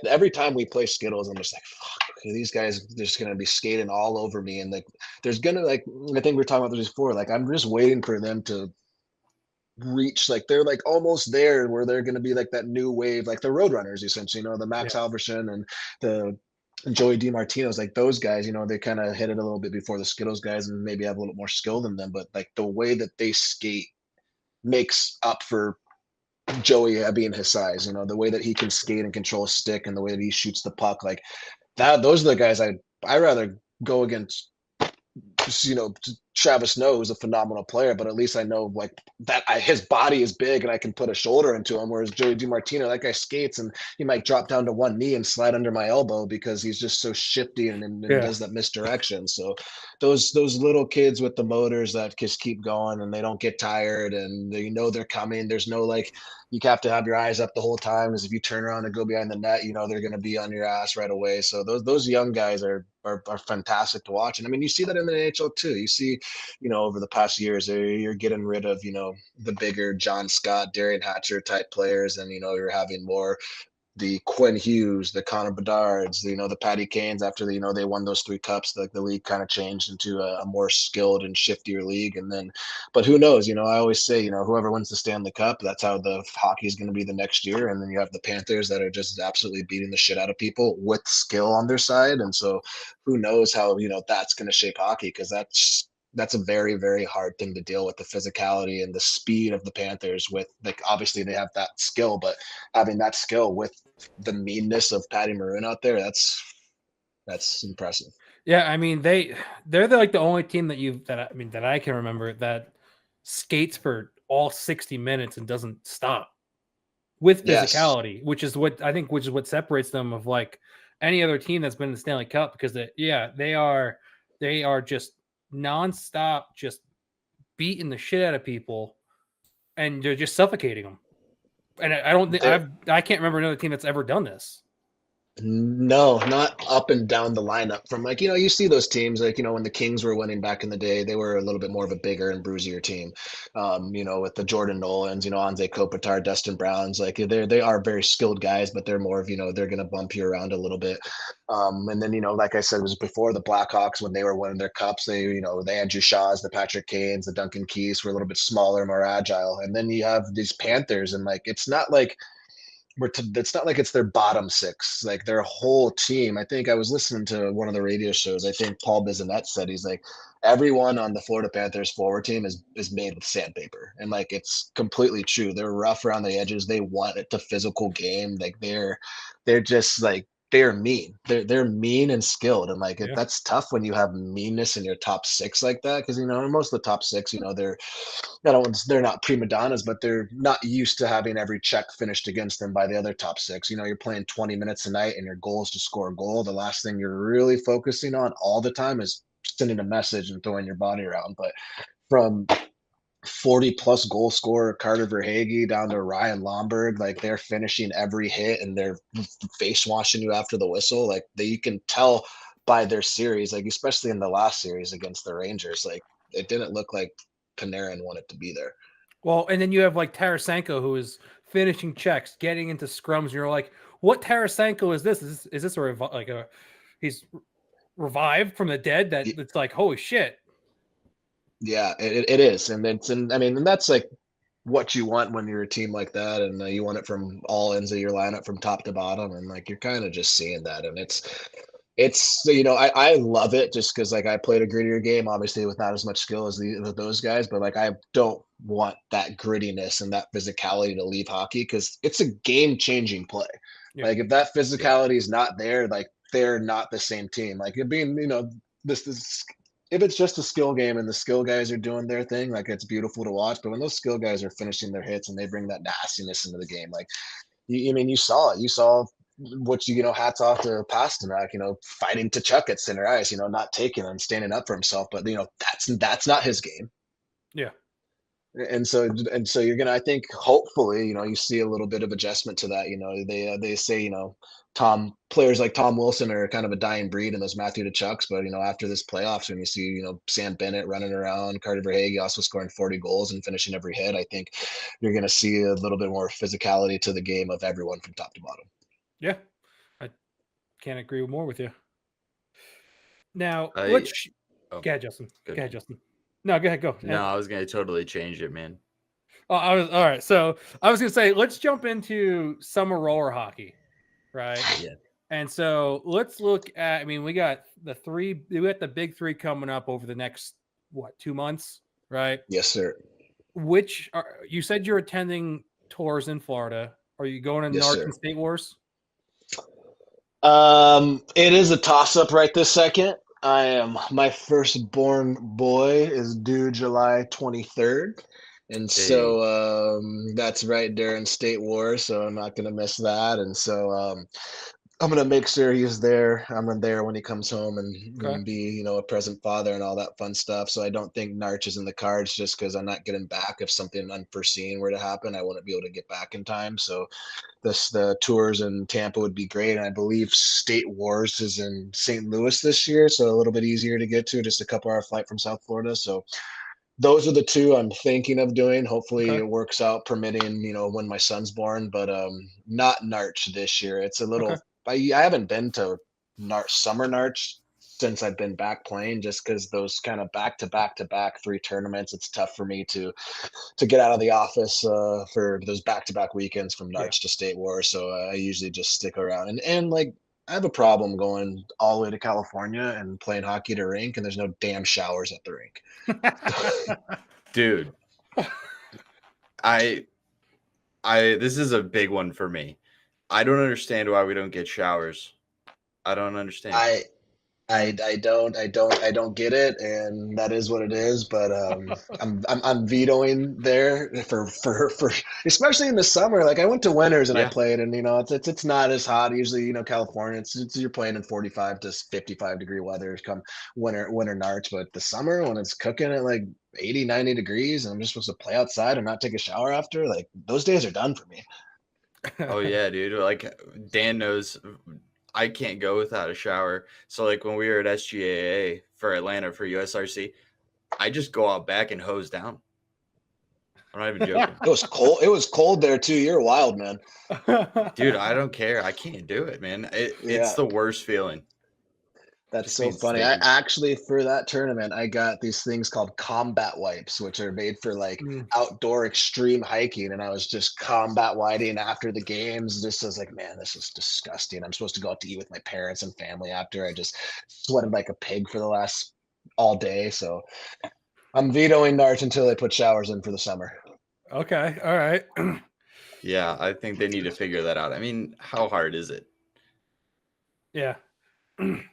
every time we play Skittles, I'm just like, fuck, these guys are just gonna be skating all over me. And like there's gonna, like, I think we were talking about this before, like I'm just waiting for them to reach, like they're like almost there where they're going to be like that new wave, like the Roadrunners, essentially, the Max Halverson and the Joey DiMartino's, like those guys, they kind of hit it a little bit before the Skittles guys and maybe have a little more skill than them, but like the way that they skate makes up for Joey being his size, the way that he can skate and control a stick and the way that he shoots the puck, like that, those are the guys I rather go against. Travis Snow is a phenomenal player, but at least I know like that his body is big and I can put a shoulder into him. Whereas Joey DiMartino, that guy skates and he might drop down to one knee and slide under my elbow because he's just so shifty and does that misdirection. So those little kids with the motors that just keep going and they don't get tired and they're coming. There's no like, you have to have your eyes up the whole time, because if you turn around and go behind the net, they're going to be on your ass right away. So those young guys are fantastic to watch. And I mean, you see that in the NHL too. You see, over the past years, you're getting rid of, the bigger John Scott, Darian Hatcher type players. And, you're having more the Quinn Hughes, the Connor Bedards, the Patty Kanes. After they won those 3 cups, like the league kind of changed into a more skilled and shiftier league. And then, but who knows? I always say, whoever wins the Stanley Cup, that's how the hockey is going to be the next year. And then you have the Panthers that are just absolutely beating the shit out of people with skill on their side. And so, who knows how that's going to shape hockey, because that's a very, very hard thing to deal with, the physicality and the speed of the Panthers. With like, obviously they have that skill, but having that skill with the meanness of Patty Maroon out there, that's impressive. Yeah, I mean they're like the only team that I can remember that skates for all 60 minutes and doesn't stop with physicality, which is what separates them of like any other team that's been in the Stanley Cup, because they are just nonstop, just beating the shit out of people, and they're just suffocating them. And I can't remember another team that's ever done this. No, not up and down the lineup from like, you see those teams like, when the Kings were winning back in the day, they were a little bit more of a bigger and bruisier team. With the Jordan Nolans, Anze Kopitar, Dustin Browns, like they are very skilled guys, but they're more of, they're going to bump you around a little bit. And then, like I said, it was before the Blackhawks, when they were winning their cups, they, the Andrew Shaws, the Patrick Kanes, the Duncan Keiths were a little bit smaller, more agile. And then you have these Panthers, and like, it's not like it's their bottom 6, like their whole team. I think I was listening to one of the radio shows. I think Paul Bissonnette said, he's like, everyone on the Florida Panthers forward team is made with sandpaper. And like, it's completely true. They're rough around the edges. They want it to physical game. Like they're just like, they're mean. They're mean and skilled. And like, that's tough when you have meanness in your top 6 like that. Cause most of the top 6, they're not prima donnas, but they're not used to having every check finished against them by the other top 6. You're playing 20 minutes a night and your goal is to score a goal. The last thing you're really focusing on all the time is sending a message and throwing your body around. But from 40+ goal scorer Carter Verhaeghe down to Ryan Lomberg, like they're finishing every hit and they're face washing you after the whistle. Like you can tell by their series, like especially in the last series against the Rangers, like it didn't look like Panarin wanted to be there. Well, and then you have like Tarasenko, who is finishing checks, getting into scrums, and you're like, what Tarasenko is this? Is this he's revived from the dead that it's like, holy shit. Yeah, it is. And I mean, and that's like what you want when you're a team like that. And you want it from all ends of your lineup from top to bottom. And like, you're kind of just seeing that. And I love it just because like I played a grittier game, obviously with not as much skill as those guys, but like I don't want that grittiness and that physicality to leave hockey because it's a game changing play. Yeah. Like if that physicality is not there, like they're not the same team. Like it being, this if it's just a skill game and the skill guys are doing their thing, like it's beautiful to watch. But when those skill guys are finishing their hits and they bring that nastiness into the game, like you saw it. You saw hats off to Pasternak, fighting to Chuck at center ice, not taking and standing up for himself. But that's not his game. Yeah. And so you're gonna, I think, hopefully, you see a little bit of adjustment to that. They say, players like Tom Wilson are kind of a dying breed in those Matthew Tkachuk's, but after this playoffs, when you see Sam Bennett running around, Carter Verhaeghe also scoring 40 goals and finishing every hit, I think you're gonna see a little bit more physicality to the game of everyone from top to bottom. Yeah, I can't agree more with you. Now, go ahead, Justin. Go ahead, Justin. No, go ahead. Go. No, I was gonna totally change it, man. Oh, all right. So I was gonna say, let's jump into summer roller hockey, right? Yeah. And so let's look at. I mean, we got the big three coming up over the next 2 months, right? Yes, sir. You said you're attending tours in Florida. Are you going to Narc and State Wars? It is a toss-up right this second. My firstborn boy is due July 23rd. And so that's right during State War, so I'm not going to miss that. And so I'm going to make sure he's there. I'm there when he comes home and going to be, a present father and all that fun stuff. So I don't think Narch is in the cards just because I'm not getting back. If something unforeseen were to happen, I wouldn't be able to get back in time. So the tours in Tampa would be great. And I believe State Wars is in St. Louis this year, so a little bit easier to get to, just a couple hour flight from South Florida. So those are the two I'm thinking of doing. Hopefully it works out, permitting, when my son's born, but not Narch this year. It's a little, I haven't been to summer Narch since I've been back playing, just because those kind of back to back 3 tournaments, it's tough for me to get out of the office for those back-to-back weekends from Narch to State War. So I usually just stick around and like, I have a problem going all the way to California and playing hockey at a rink, and there's no damn showers at the rink. Dude, this is a big one for me. I don't understand why we don't get showers. I don't understand. I don't get it, and that is what it is. But I'm vetoing there for especially in the summer. Like I went to winters and I played, and it's not as hot. Usually, California, it's you're playing in 45 to 55 degree weather come winter March. But the summer when it's cooking at like 80, 90 degrees, and I'm just supposed to play outside and not take a shower after, like those days are done for me. Oh yeah, dude. Like Dan knows. I can't go without a shower. So like when we were at SGAA for Atlanta for USRC, I just go out back and hose down. I'm not even joking. It was cold. It was cold there too. You're wild, man. Dude, I don't care. I can't do it, man. It's the worst feeling. That's so funny. I actually, for that tournament, I got these things called combat wipes, which are made for like outdoor extreme hiking. And I was just combat whiting after the games. Just was like, man, this is disgusting. I'm supposed to go out to eat with my parents and family after. I just sweated like a pig for the last all day. So I'm vetoing Narch until they put showers in for the summer. Okay. All right. Yeah, I think they need to figure that out. I mean, how hard is it? Yeah.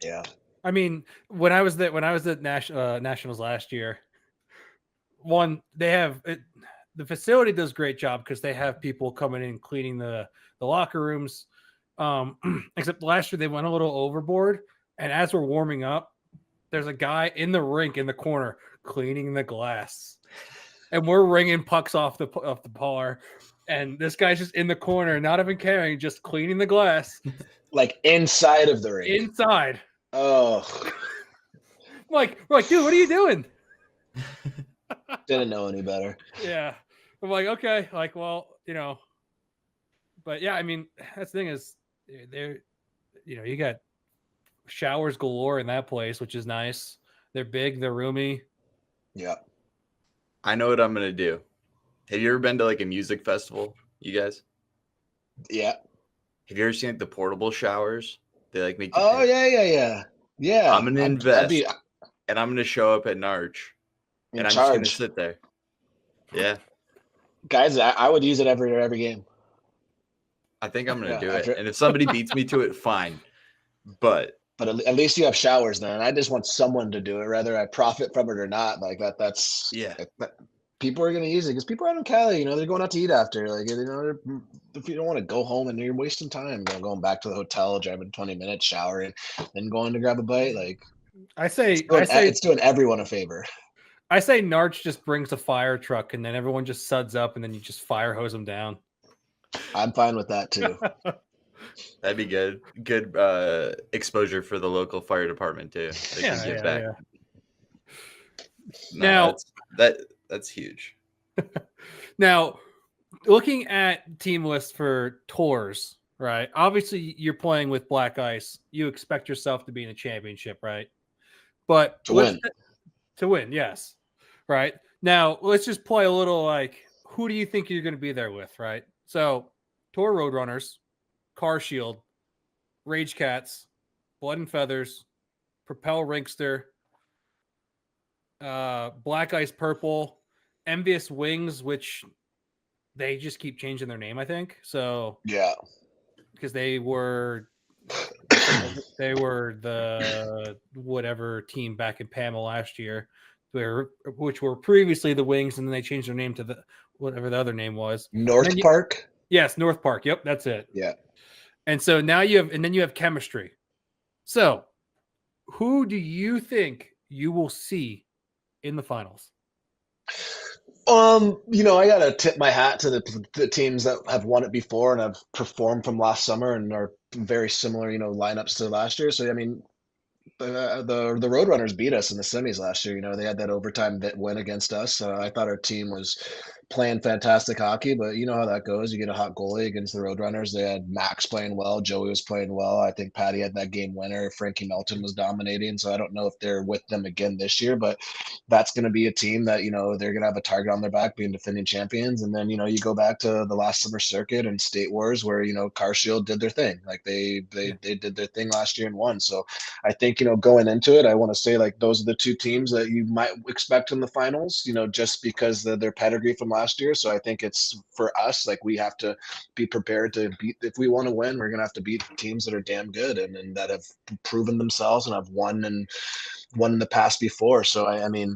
Yeah. I mean, when I was at Nationals last year, the facility does a great job because they have people coming in cleaning the locker rooms. Except last year they went a little overboard, and as we're warming up, there's a guy in the rink in the corner cleaning the glass, and we're ringing pucks off the par, and this guy's just in the corner, not even caring, just cleaning the glass, like inside of the rink. Inside. Oh, we're like, dude, what are you doing? Didn't know any better. Yeah, I'm like, okay, like, well, but yeah, I mean, that's the thing is, there, you got showers galore in that place, which is nice. They're big, they're roomy. Yeah. I know what I'm gonna do. Have you ever been to like a music festival, you guys? Yeah. Have you ever seen like the portable showers? They like make you Oh, pay. yeah. Yeah. I'm gonna I'd be invest, and I'm gonna show up at Narch, in and I'm just gonna charge. sit there. Yeah, Guys, I would use it every game. I think I'm gonna Yeah. do it. And if somebody beats me to it, fine. But But at least you have showers then. I just want someone to do it, whether I profit from it or not. Like that's yeah, people are going to use it because people out in Cali, you know, they're going out to eat after. Like, you know, if you don't want to go home and you're wasting time, going back to the hotel, driving 20 minutes, showering, then going to grab a bite, like I say it's doing everyone a favor. I say Narch just brings a fire truck and then everyone just suds up and then you just fire hose them down. I'm fine with that too. that'd be good. Good exposure for the local fire department too. They can give back. No, now that's huge. Now, looking at team lists for tours, right? Obviously, you're playing with Black Ice. You expect yourself to be in a championship, right? But to win, yes. Right. Now, let's just play a little like, who do you think you're going to be there with, right? So, Tour Roadrunners, Car Shield, Rage Cats, Blood and Feathers, Propel Rinkster, Black Ice Purple, Envious Wings, which they just keep changing their name, I think. So yeah, because they were the whatever team back in PAMA last year, which were previously the Wings, and then they changed their name to the whatever the other name was. North Park. Yes, North Park. Yep, that's it. Yeah. And so now you have Chemistry. So who do you think you will see in the finals? You know, I gotta tip my hat to the teams that have won it before and have performed from last summer and are very similar, you know, lineups to last year. So I mean, the Roadrunners beat us in the semis last year. You know, they had that overtime win against us. I thought our team was playing fantastic hockey, but you know how that goes. You get a hot goalie against the Roadrunners. They had Max playing well. Joey was playing well. I think Patty had that game winner. Frankie Melton was dominating. So I don't know if they're with them again this year, but that's going to be a team that, you know, they're going to have a target on their back being defending champions. And then, you know, you go back to the last summer circuit and State Wars where, you know, Car Shield did their thing. Like they did their thing last year and won. So I think, you know, going into it, I want to say like those are the two teams that you might expect in the finals, you know, just because of their pedigree from last year. So I think it's for us, like we have to be prepared to beat, if we want to win, we're going to have to beat teams that are damn good and that have proven themselves and have won in the past before. So I mean,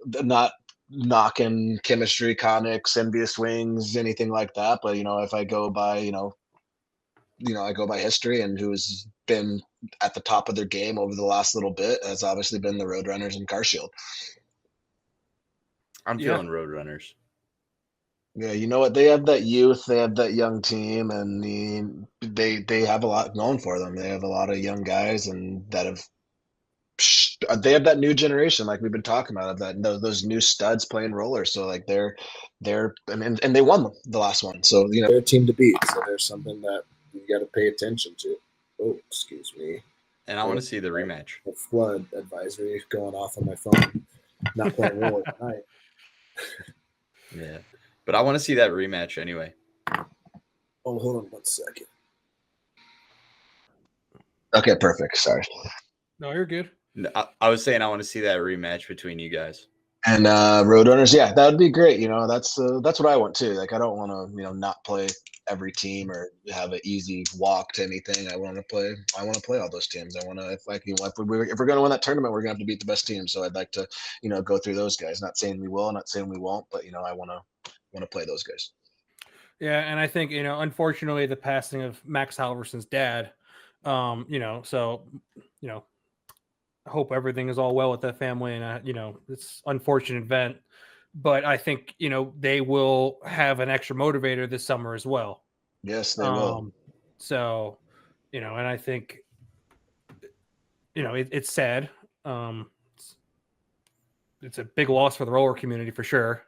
not knocking Chemistry, Conics, Envious Wings, anything like that. But, you know, if I go by, I go by history and who's been at the top of their game over the last little bit has obviously been the Roadrunners and Car Shield. I'm feeling Roadrunners. Yeah, you know what? They have that youth, they have that young team, and they have a lot going for them. They have a lot of young guys, and they have that new generation, like we've been talking about, of that those new studs playing roller. So like they're and they won the last one. So you know they're a team to beat. So there's something that you got to pay attention to. Oh, excuse me. And I want to see the rematch. A flood advisory going off on my phone. Not playing roller tonight. Yeah. But I want to see that rematch anyway. Oh, hold on 1 second. Okay, perfect. Sorry. No, you're good. No, I was saying I want to see that rematch between you guys. And Roadrunners, yeah, that would be great. You know, that's what I want too. Like, I don't want to, you know, not play every team or have an easy walk to anything. I want to play all those teams. I want to, if we're going to win that tournament, we're going to have to beat the best team. So I'd like to, you know, go through those guys. Not saying we will, not saying we won't, but you know, I want to play those guys. Yeah, and I think, you know, unfortunately, the passing of Max Halverson's dad, you know, so, you know, I hope everything is all well with that family, and you know, it's an unfortunate event, but I think, you know, they will have an extra motivator this summer as well. Yes, they will. So, you know, and I think, you know, it's sad. It's a big loss for the roller community for sure.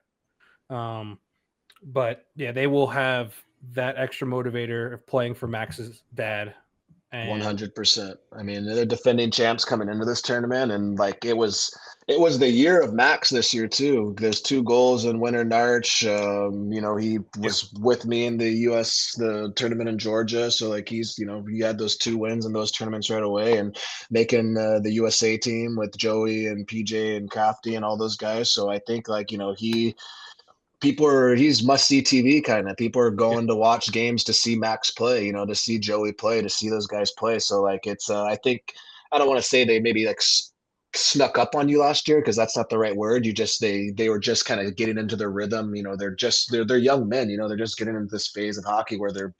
But yeah, they will have that extra motivator of playing for Max's dad And 100%. I mean, they're defending champs coming into this tournament, and like it was the year of Max this year too. There's 2 goals in Winter Narch. He was with me in the tournament in Georgia, so like he had those 2 wins in those tournaments right away, and making the USA team with Joey and PJ and Crafty and all those guys. So I think like he's must see TV kind of. People are going to watch games to see Max play, to see Joey play, to see those guys play. So like it's I think I don't want to say they maybe like snuck up on you last year, because that's not the right word. They were just kind of getting into their rhythm. They're young men. They're just getting into this phase of hockey where they're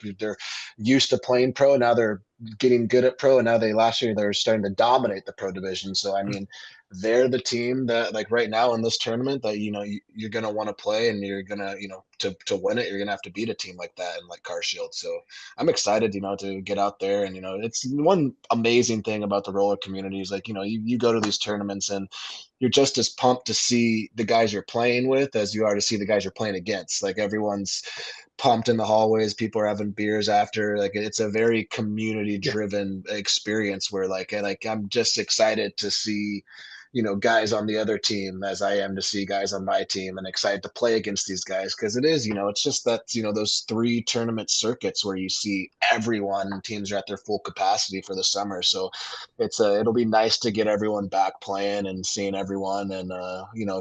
used to playing pro. Now they're getting good at pro, and now last year they're starting to dominate the pro division. So I mean, they're the team that like right now in this tournament that you're gonna want to play, and you're gonna to win it, you're gonna have to beat a team like that in like Carshield. So I'm excited to get out there, and it's one amazing thing about the roller community is like you go to these tournaments and you're just as pumped to see the guys you're playing with as you are to see the guys you're playing against. Like everyone's pumped in the hallways, people are having beers after. Like it's a very community driven experience where like I'm just excited to see guys on the other team as I am to see guys on my team, and excited to play against these guys, because it is it's just that those 3 tournament circuits where you see everyone, teams are at their full capacity for the summer. So it'll be nice to get everyone back playing and seeing everyone, and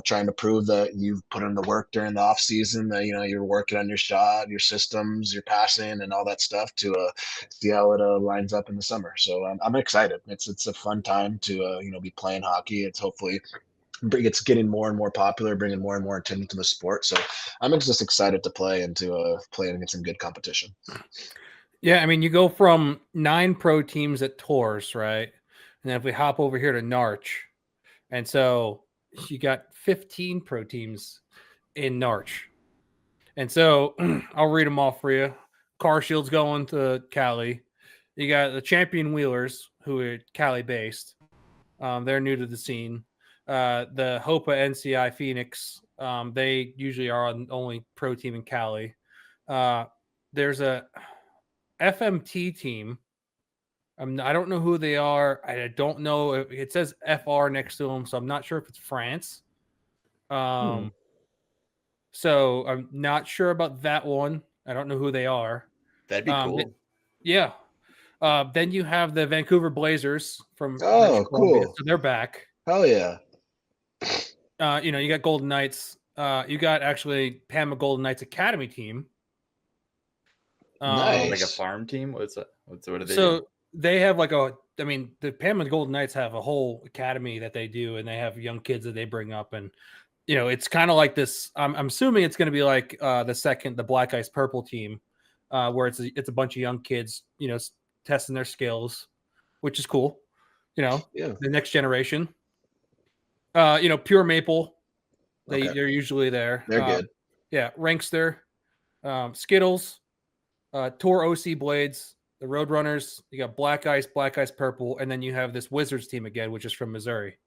trying to prove that you've put in the work during the off season, that you're working on your shot, your systems, your passing, and all that stuff to see how it lines up in the summer. So I'm excited. It's a fun time to be playing hockey. It's hopefully it's getting more and more popular, bringing more and more attention to the sport. So I'm just excited to play and to play against some good competition. Yeah, I mean, you go from 9 pro teams at Tours, right? And then if we hop over here to Narch, and so you got 15 pro teams in Narch. And so I'll read them off for you. Carshield's going to Cali. You got the Champion Wheelers, who are Cali based. They're new to the scene. The Hopa NCI Phoenix, they usually are on only pro team in Cali. There's a FMT team. I don't know who they are. I don't know. It says FR next to them, so I'm not sure if it's France. So I'm not sure about that one. I don't know who they are. That'd be cool. Yeah. Then you have the Vancouver Blazers from Oh, British Columbia, cool. so they're back. Hell yeah. You got Golden Knights. You got actually Pama Golden Knights Academy team. Nice. Like a farm team? What do they so do? they have the Pama Golden Knights have a whole academy that they do, and they have young kids that they bring up, and it's kind of like this. I'm assuming it's going to be like the Black Ice Purple team, where it's a bunch of young kids, testing their skills, which is cool. The next generation. Pure Maple, they're usually there. They're good. Yeah, Rankster, Skittles, Tour OC Blades, the Roadrunners. You got Black Ice Purple, and then you have this Wizards team again, which is from Missouri.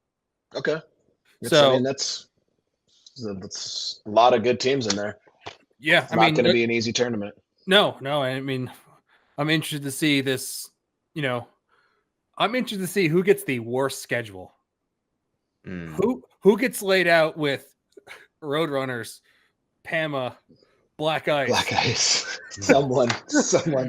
Okay. So that's a lot of good teams in there. Yeah, it's not going to be an easy tournament. No. I mean, I'm interested to see this. I'm interested to see who gets the worst schedule. Who gets laid out with Roadrunners, Pama, Black Ice. Someone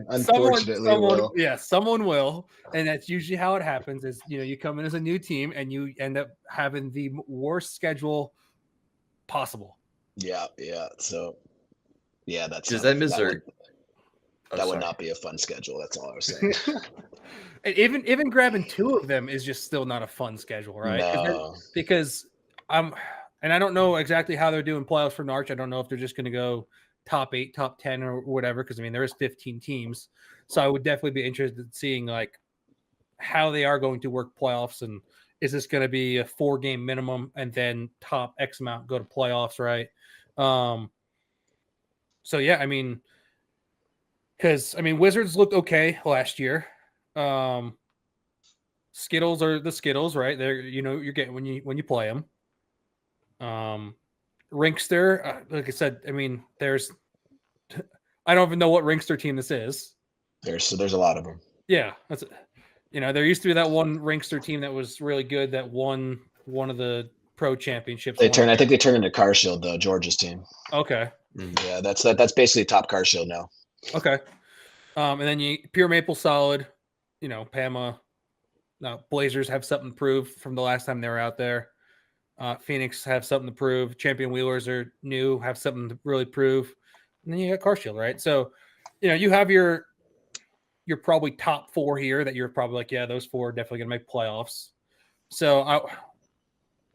unfortunately will. Yeah, someone will, and that's usually how it happens. Is you come in as a new team and you end up having the worst schedule possible. Yeah. So that's does that Missouri. That would not be a fun schedule. That's all I was saying. And even grabbing 2 of them is just still not a fun schedule, right? No. Because and I don't know exactly how they're doing playoffs for Narch. I don't know if they're just going to go top 8, top 10, or whatever. Because there is 15 teams, so I would definitely be interested in seeing like how they are going to work playoffs, and is this going to be a 4-game minimum and then top X amount go to playoffs, right? So yeah, I mean. Because Wizards looked okay last year. Skittles are the Skittles, right? They're you're getting when you play them. Rinkster, like I said, there's I don't even know what Rinkster team this is. There's a lot of them. Yeah, that's there used to be that one Rinkster team that was really good that won one of the pro championships. I think they turned into Car Shield though, Georgia's team. Okay. Yeah, that's basically top Car Shield now. Okay. And then Pure Maple solid, Pama. Blazers have something to prove from the last time they were out there. Phoenix have something to prove. Champion Wheelers are new, have something to really prove. And then you got Car Shield, right? So, you have your probably top 4 here that you're probably like, yeah, those 4 are definitely going to make playoffs. So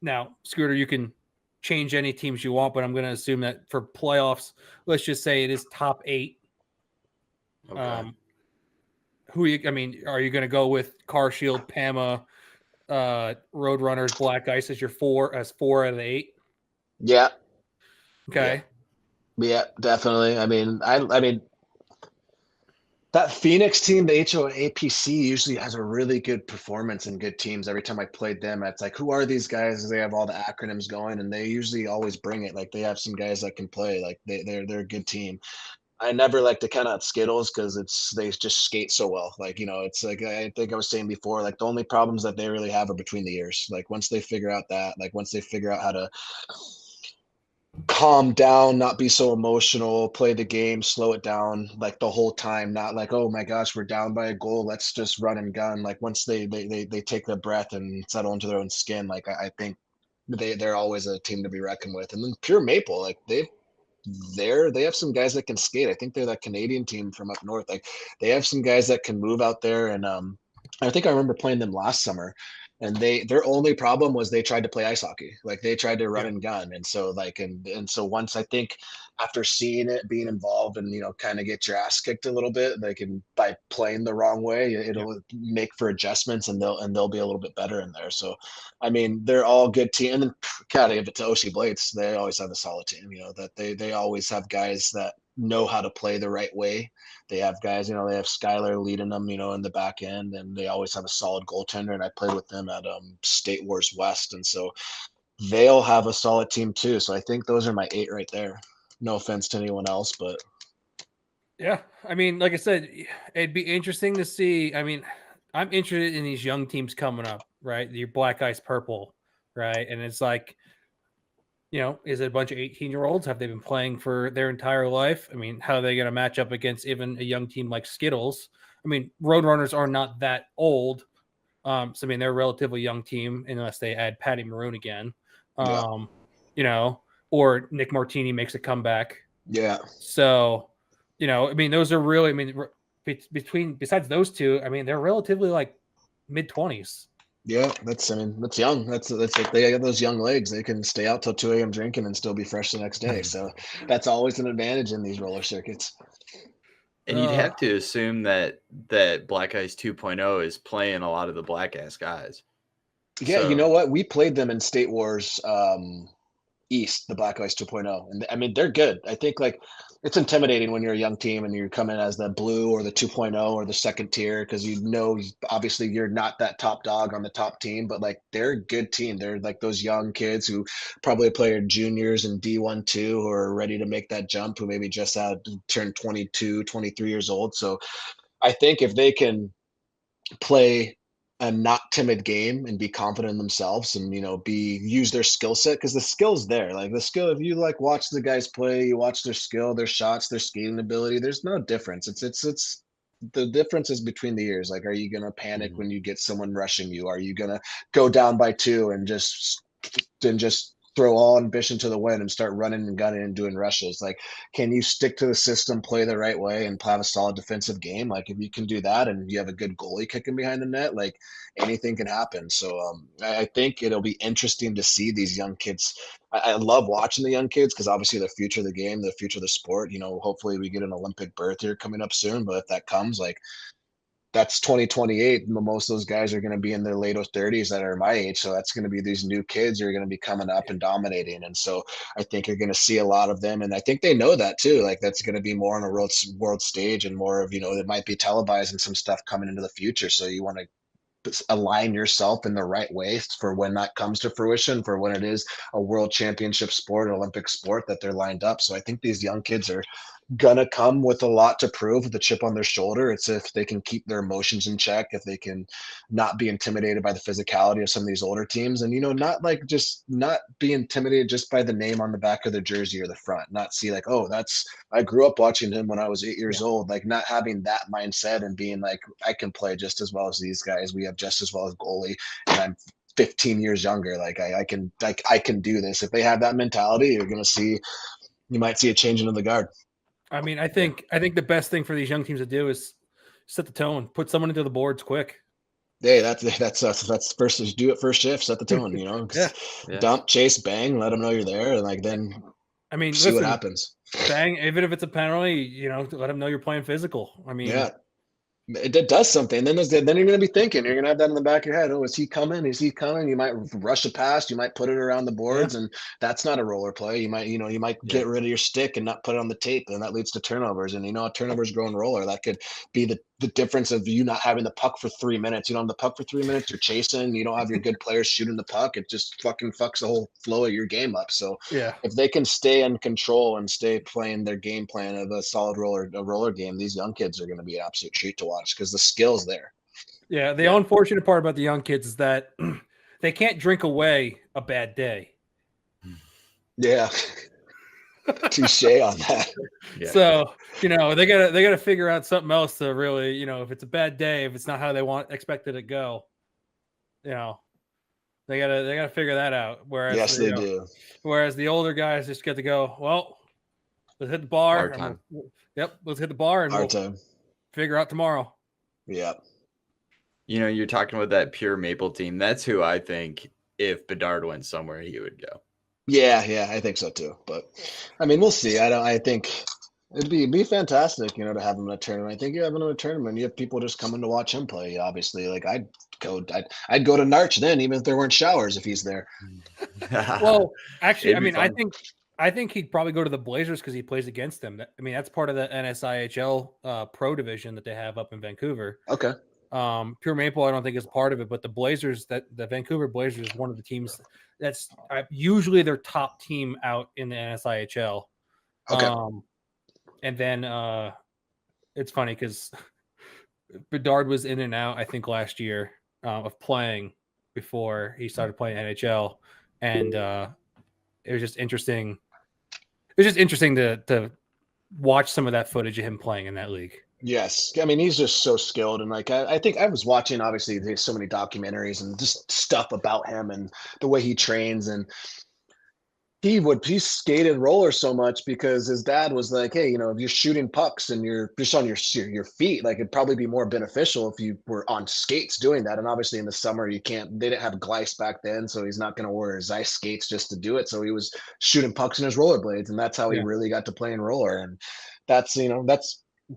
now, Scooter, you can change any teams you want, but I'm going to assume that for playoffs, let's just say it is top 8. Okay. Are you going to go with Car Shield, Pama, Roadrunners, Black Ice as your 4 out of the 8? Yeah. Okay. Yeah, definitely. I mean, that Phoenix team, the HOAPC, usually has a really good performance and good teams. Every time I played them, it's like, who are these guys? They have all the acronyms going, and they usually always bring it. Like they have some guys that can play. Like they're a good team. I never like to count out Skittles because they just skate so well. Like it's like I think I was saying before. Like the only problems that they really have are between the ears. Like once they figure out how to calm down, not be so emotional, play the game, slow it down like the whole time, not like, oh my gosh, we're down by a goal, let's just run and gun. Like once they take their breath and settle into their own skin, like I think they're always a team to be reckoned with. And then Pure Maple, like they have some guys that can skate. I think they're that Canadian team from up north. Like they have some guys that can move out there. And I think I remember playing them last summer, and their only problem was they tried to play ice hockey. Like they tried to run and gun. And so and so once I think after seeing it, being involved and kind of get your ass kicked a little bit, like and by playing the wrong way, it'll make for adjustments, and they'll be a little bit better in there. So I mean, they're all good team. And then gotta give it to OC Blades. They always have a solid team, that they always have guys that know how to play the right way. They have guys, they have Skylar leading them, in the back end, and they always have a solid goaltender. And I played with them at State Wars West. And so they'll have a solid team too. So I think those are my 8 right there. No offense to anyone else, but yeah, I mean, like I said, it'd be interesting to see. I mean, I'm interested in these young teams coming up, right? Your Black Ice Purple, right? And it's like, is it a bunch of 18-year-olds? Have they been playing for their entire life? I mean, how are they going to match up against even a young team like Skittles? I mean, Roadrunners are not that old. So, I mean, they're a relatively young team unless they add Patty Maroon again, or Nick Martini makes a comeback. Yeah. So, I mean, those are really, I mean, besides those 2, I mean, they're relatively like mid-20s. Yeah, that's young. That's like they got those young legs. They can stay out till 2 a.m. drinking and still be fresh the next day. So that's always an advantage in these roller circuits. And you'd have to assume that Black Ice 2.0 is playing a lot of the Black Ass guys. Yeah, so, you know what? We played them in State Wars East, the Black Ice 2.0. And I mean, they're good. I think like it's intimidating when you're a young team and you come in as the blue or the 2.0 or the second tier, because obviously you're not that top dog on the top team, but like they're a good team. They're like those young kids who probably play juniors and D1 2 who are ready to make that jump, who maybe just turned 22, 23 years old. So I think if they can play a not timid game and be confident in themselves and use their skill set, because the skill's there. Like the skill, if you like watch the guys play, you watch their skill, their shots, their skating ability, there's no difference. It's the difference is between the ears. Like, are you gonna panic when you get someone rushing you? Are you gonna go down by 2 and just throw all ambition to the wind and start running and gunning and doing rushes? Like, can you stick to the system, play the right way, and have a solid defensive game? Like, if you can do that and you have a good goalie kicking behind the net, like anything can happen. So I think it'll be interesting to see these young kids. I love watching the young kids because obviously the future of the game, the future of the sport. Hopefully we get an Olympic berth here coming up soon. But if that comes, like, that's 2028. Most of those guys are going to be in their late 30s that are my age. So that's going to be these new kids who are going to be coming up and dominating. And so I think you're going to see a lot of them. And I think they know that too. Like that's going to be more on a world stage and more of, it might be televised and some stuff coming into the future. So you want to align yourself in the right way for when that comes to fruition, for when it is a world championship sport, an Olympic sport, that they're lined up. So I think these young kids are gonna come with a lot to prove with a chip on their shoulder. It's if they can keep their emotions in check, if they can not be intimidated by the physicality of some of these older teams, and not like just not be intimidated just by the name on the back of their jersey or the front. Not see like, oh, that's I grew up watching him when I was 8 years old. Like not having that mindset and being like, I can play just as well as these guys. We have just as well as goalie, and I'm 15 years younger. Like I can do this. If they have that mentality, you might see a changing of the guard. I mean, I think the best thing for these young teams to do is set the tone, put someone into the boards quick. Hey, that's first. Do it first shift, set the tone. Yeah. Dump, chase, bang, let them know you're there, and like then. I mean, see what happens. Bang, even if it's a penalty, let them know you're playing physical. I mean, yeah. It does something. Then you're going to be thinking, you're going to have that in the back of your head. Oh, is he coming? Is he coming? You might rush it past. You might put it around the boards, and that's not a roller play. You might get rid of your stick and not put it on the tape, and that leads to turnovers. And turnovers grow in roller. That could be the difference of you not having the puck for 3 minutes. You don't have the puck for 3 minutes. You're chasing. You don't have your good players shooting the puck. It just fucking fucks the whole flow of your game up. So if they can stay in control and stay playing their game plan of a solid roller game, these young kids are going to be an absolute treat to watch because the skill's there. Yeah, the unfortunate part about the young kids is that they can't drink away a bad day. Yeah. Touche on that. Yeah. So, they gotta figure out something else to really, if it's a bad day, if it's not how they expected it to go, they gotta figure that out. Whereas yes, they do. Whereas the older guys just get to go, well, let's hit the bar. Let's hit the bar and we'll figure out tomorrow. Yeah. You're talking about that pure Maple team. That's who I think if Bedard went somewhere, he would go. Yeah, I think so too. But I mean, we'll see. I think it'd be fantastic, to have him in a tournament. I think you have him in a tournament. You have people just coming to watch him play. Obviously, like I'd go to Narch then, even if there weren't showers, if he's there. Well, actually, I mean, I think he'd probably go to the Blazers because he plays against them. I mean, that's part of the NSIHL pro division that they have up in Vancouver. Okay. Pure Maple, I don't think is part of it, but the Blazers, the Vancouver Blazers, is one of the teams that's usually their top team out in the NSIHL. Okay. And then it's funny because Bedard was in and out, I think, last year of playing before he started playing NHL, and it was just interesting. It was just interesting to watch some of that footage of him playing in that league. Yes. I mean, he's just so skilled. And like, I think I was watching, obviously, there's so many documentaries and just stuff about him and the way he trains. And he skated roller so much because his dad was like, hey, if you're shooting pucks and you're just on your feet, like it'd probably be more beneficial if you were on skates doing that. And obviously in the summer, they didn't have Gleis back then. So he's not going to wear his ice skates just to do it. So he was shooting pucks in his rollerblades. And that's how he really got to play in roller. And that's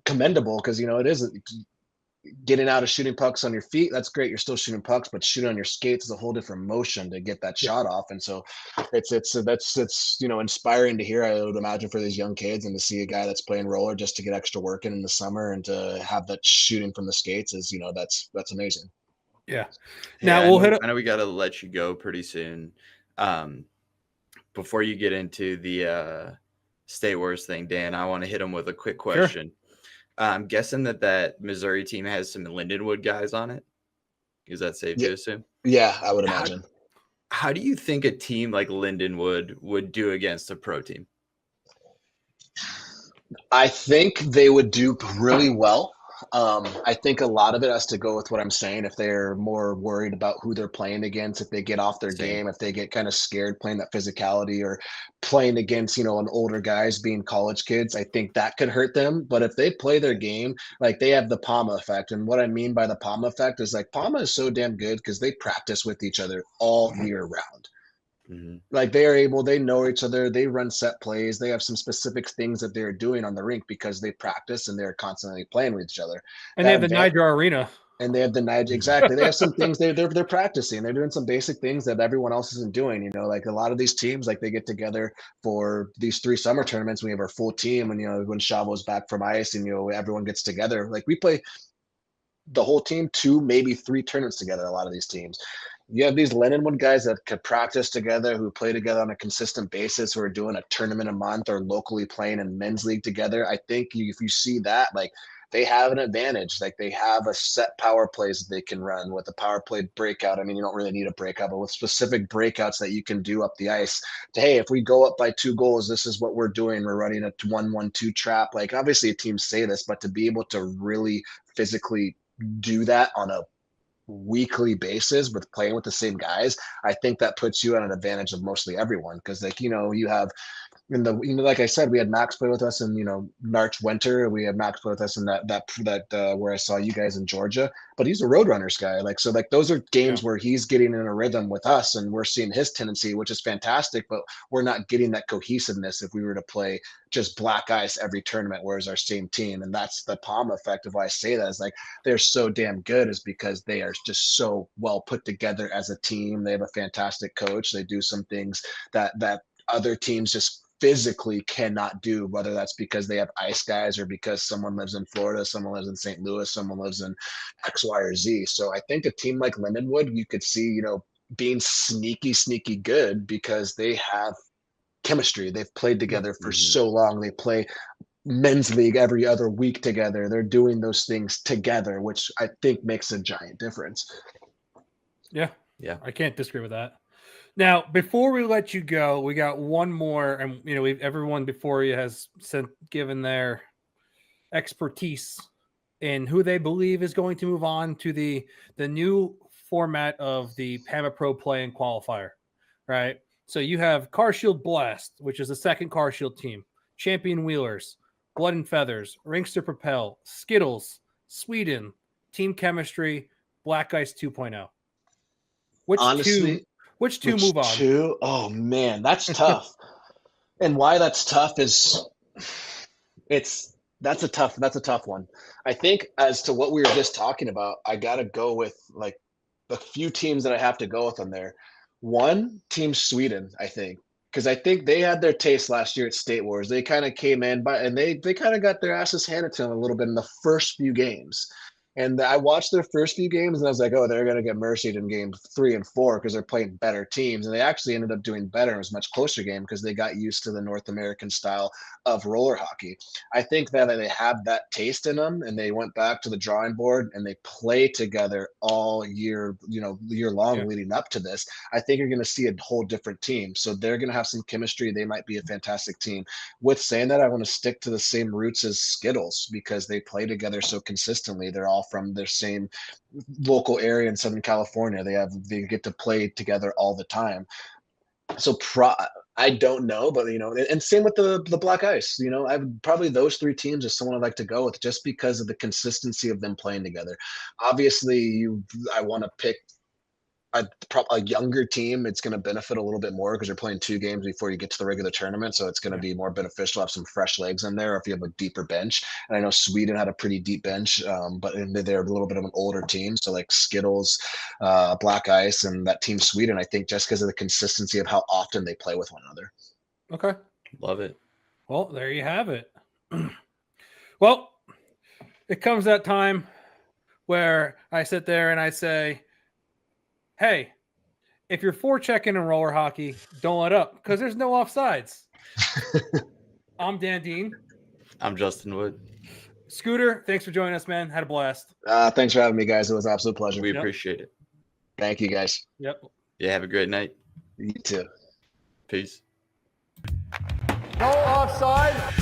commendable because it is getting out of shooting pucks on your feet. That's great. You're still shooting pucks, but shooting on your skates is a whole different motion to get that shot off. And so it's inspiring to hear, I would imagine, for these young kids, and to see a guy that's playing roller just to get extra work in the summer and to have that shooting from the skates is, that's amazing. Yeah. Now I know we got to let you go pretty soon. Before you get into the State Wars thing, Dan, I want to hit him with a quick question. Sure. I'm guessing that Missouri team has some Lindenwood guys on it. Is that safe to assume? Yeah, I would imagine. How do you think a team like Lindenwood would do against a pro team? I think they would do really well. I think a lot of it has to go with what I'm saying. If they're more worried about who they're playing against, if they get off their game, if they get kind of scared playing that physicality or playing against, an older guys being college kids, I think that could hurt them. But if they play their game, like they have the Palma effect. And what I mean by the Palma effect is like Palma is so damn good because they practice with each other all year round. Mm-hmm. Like they know each other, they run set plays, they have some specific things that they're doing on the rink because they practice and they're constantly playing with each other. And they have the Niagara Arena. And they have the Niagara, exactly. They have some things they're practicing. They're doing some basic things that everyone else isn't doing. Like a lot of these teams, like they get together for these 3 summer tournaments. We have our full team, and when Chavo's back from ice, and everyone gets together. Like we play the whole team 2, maybe 3 tournaments together. A lot of these teams. You have these Lindenwood guys that could practice together, who play together on a consistent basis, who are doing a tournament a month or locally playing in men's league together. I think if you see that, like, they have an advantage. Like, they have a set power plays that they can run with a power play breakout. I mean, you don't really need a breakout, but with specific breakouts that you can do up the ice. Hey, if we go up by 2 goals, this is what we're doing. We're running a 1-1-2 trap. Like, obviously teams say this, but to be able to really physically do that on a weekly basis with playing with the same guys, I think that puts you at an advantage of mostly everyone. Because, like, you have like I said, we had Max play with us in, March winter. We had Max play with us in that where I saw you guys in Georgia, but he's a Roadrunners guy. Like, so, like, those are games where he's getting in a rhythm with us and we're seeing his tendency, which is fantastic, but we're not getting that cohesiveness if we were to play just black ice every tournament, whereas our same team. And that's the palm effect of why I say that, is like, they're so damn good, is because they are just so well put together as a team. They have a fantastic coach. They do some things that other teams just physically cannot do, whether that's because they have ice guys or because someone lives in Florida, someone lives in St. Louis, someone lives in X, Y, or Z. So I think a team like Lindenwood, you could see, being sneaky good because they have chemistry. They've played together for so long. They play men's league every other week together. They're doing those things together, which I think makes a giant difference. Yeah. I can't disagree with that. Now, before we let you go, we got one more, and everyone before you has given their expertise in who they believe is going to move on to the new format of the PAMA Pro Play and Qualifier, right? So you have Car Shield Blast, which is the second Car Shield team, Champion Wheelers, Blood and Feathers, Rinks to Propel, Skittles, Sweden, Team Chemistry, Black Ice 2.0. Which two move on? Oh man, that's tough. And why that's tough is that's a tough one. I think, as to what we were just talking about, I gotta go with, like, the few teams that I have to go with on there. One, Team Sweden, I think. Because I think they had their taste last year at State Wars. They kind of came in, and they kind of got their asses handed to them a little bit in the first few games. And I watched their first few games, and I was like, oh, they're going to get mercied in game 3 and 4 because they're playing better teams. And they actually ended up doing better. It was a much closer game because they got used to the North American style of roller hockey. I think that they have that taste in them, and they went back to the drawing board and they play together all year, year long leading up to this. I think you're going to see a whole different team. So they're going to have some chemistry. They might be a fantastic team. With saying that, I want to stick to the same roots as Skittles because they play together so consistently. They're all from their same local area in Southern California. They get to play together all the time. So I don't know, but and same with the Black Ice. I probably those 3 teams is someone I'd like to go with just because of the consistency of them playing together. Obviously, I want to pick a younger team. It's going to benefit a little bit more because you're playing 2 games before you get to the regular tournament. So it's going to be more beneficial to have some fresh legs in there if you have a deeper bench. And I know Sweden had a pretty deep bench, but they're a little bit of an older team. So like Skittles, Black Ice, and that team Sweden, I think just because of the consistency of how often they play with one another. Okay. Love it. Well, there you have it. Well, it comes that time where I sit there and I say, hey, if you're forechecking in roller hockey, don't let up because there's no offsides. I'm Dan Dean. I'm Justin Wood. Scooter, thanks for joining us, man. Had a blast. Thanks for having me, guys. It was an absolute pleasure. We appreciate it. Thank you, guys. Yep. Yeah, have a great night. You too. Peace. No offside.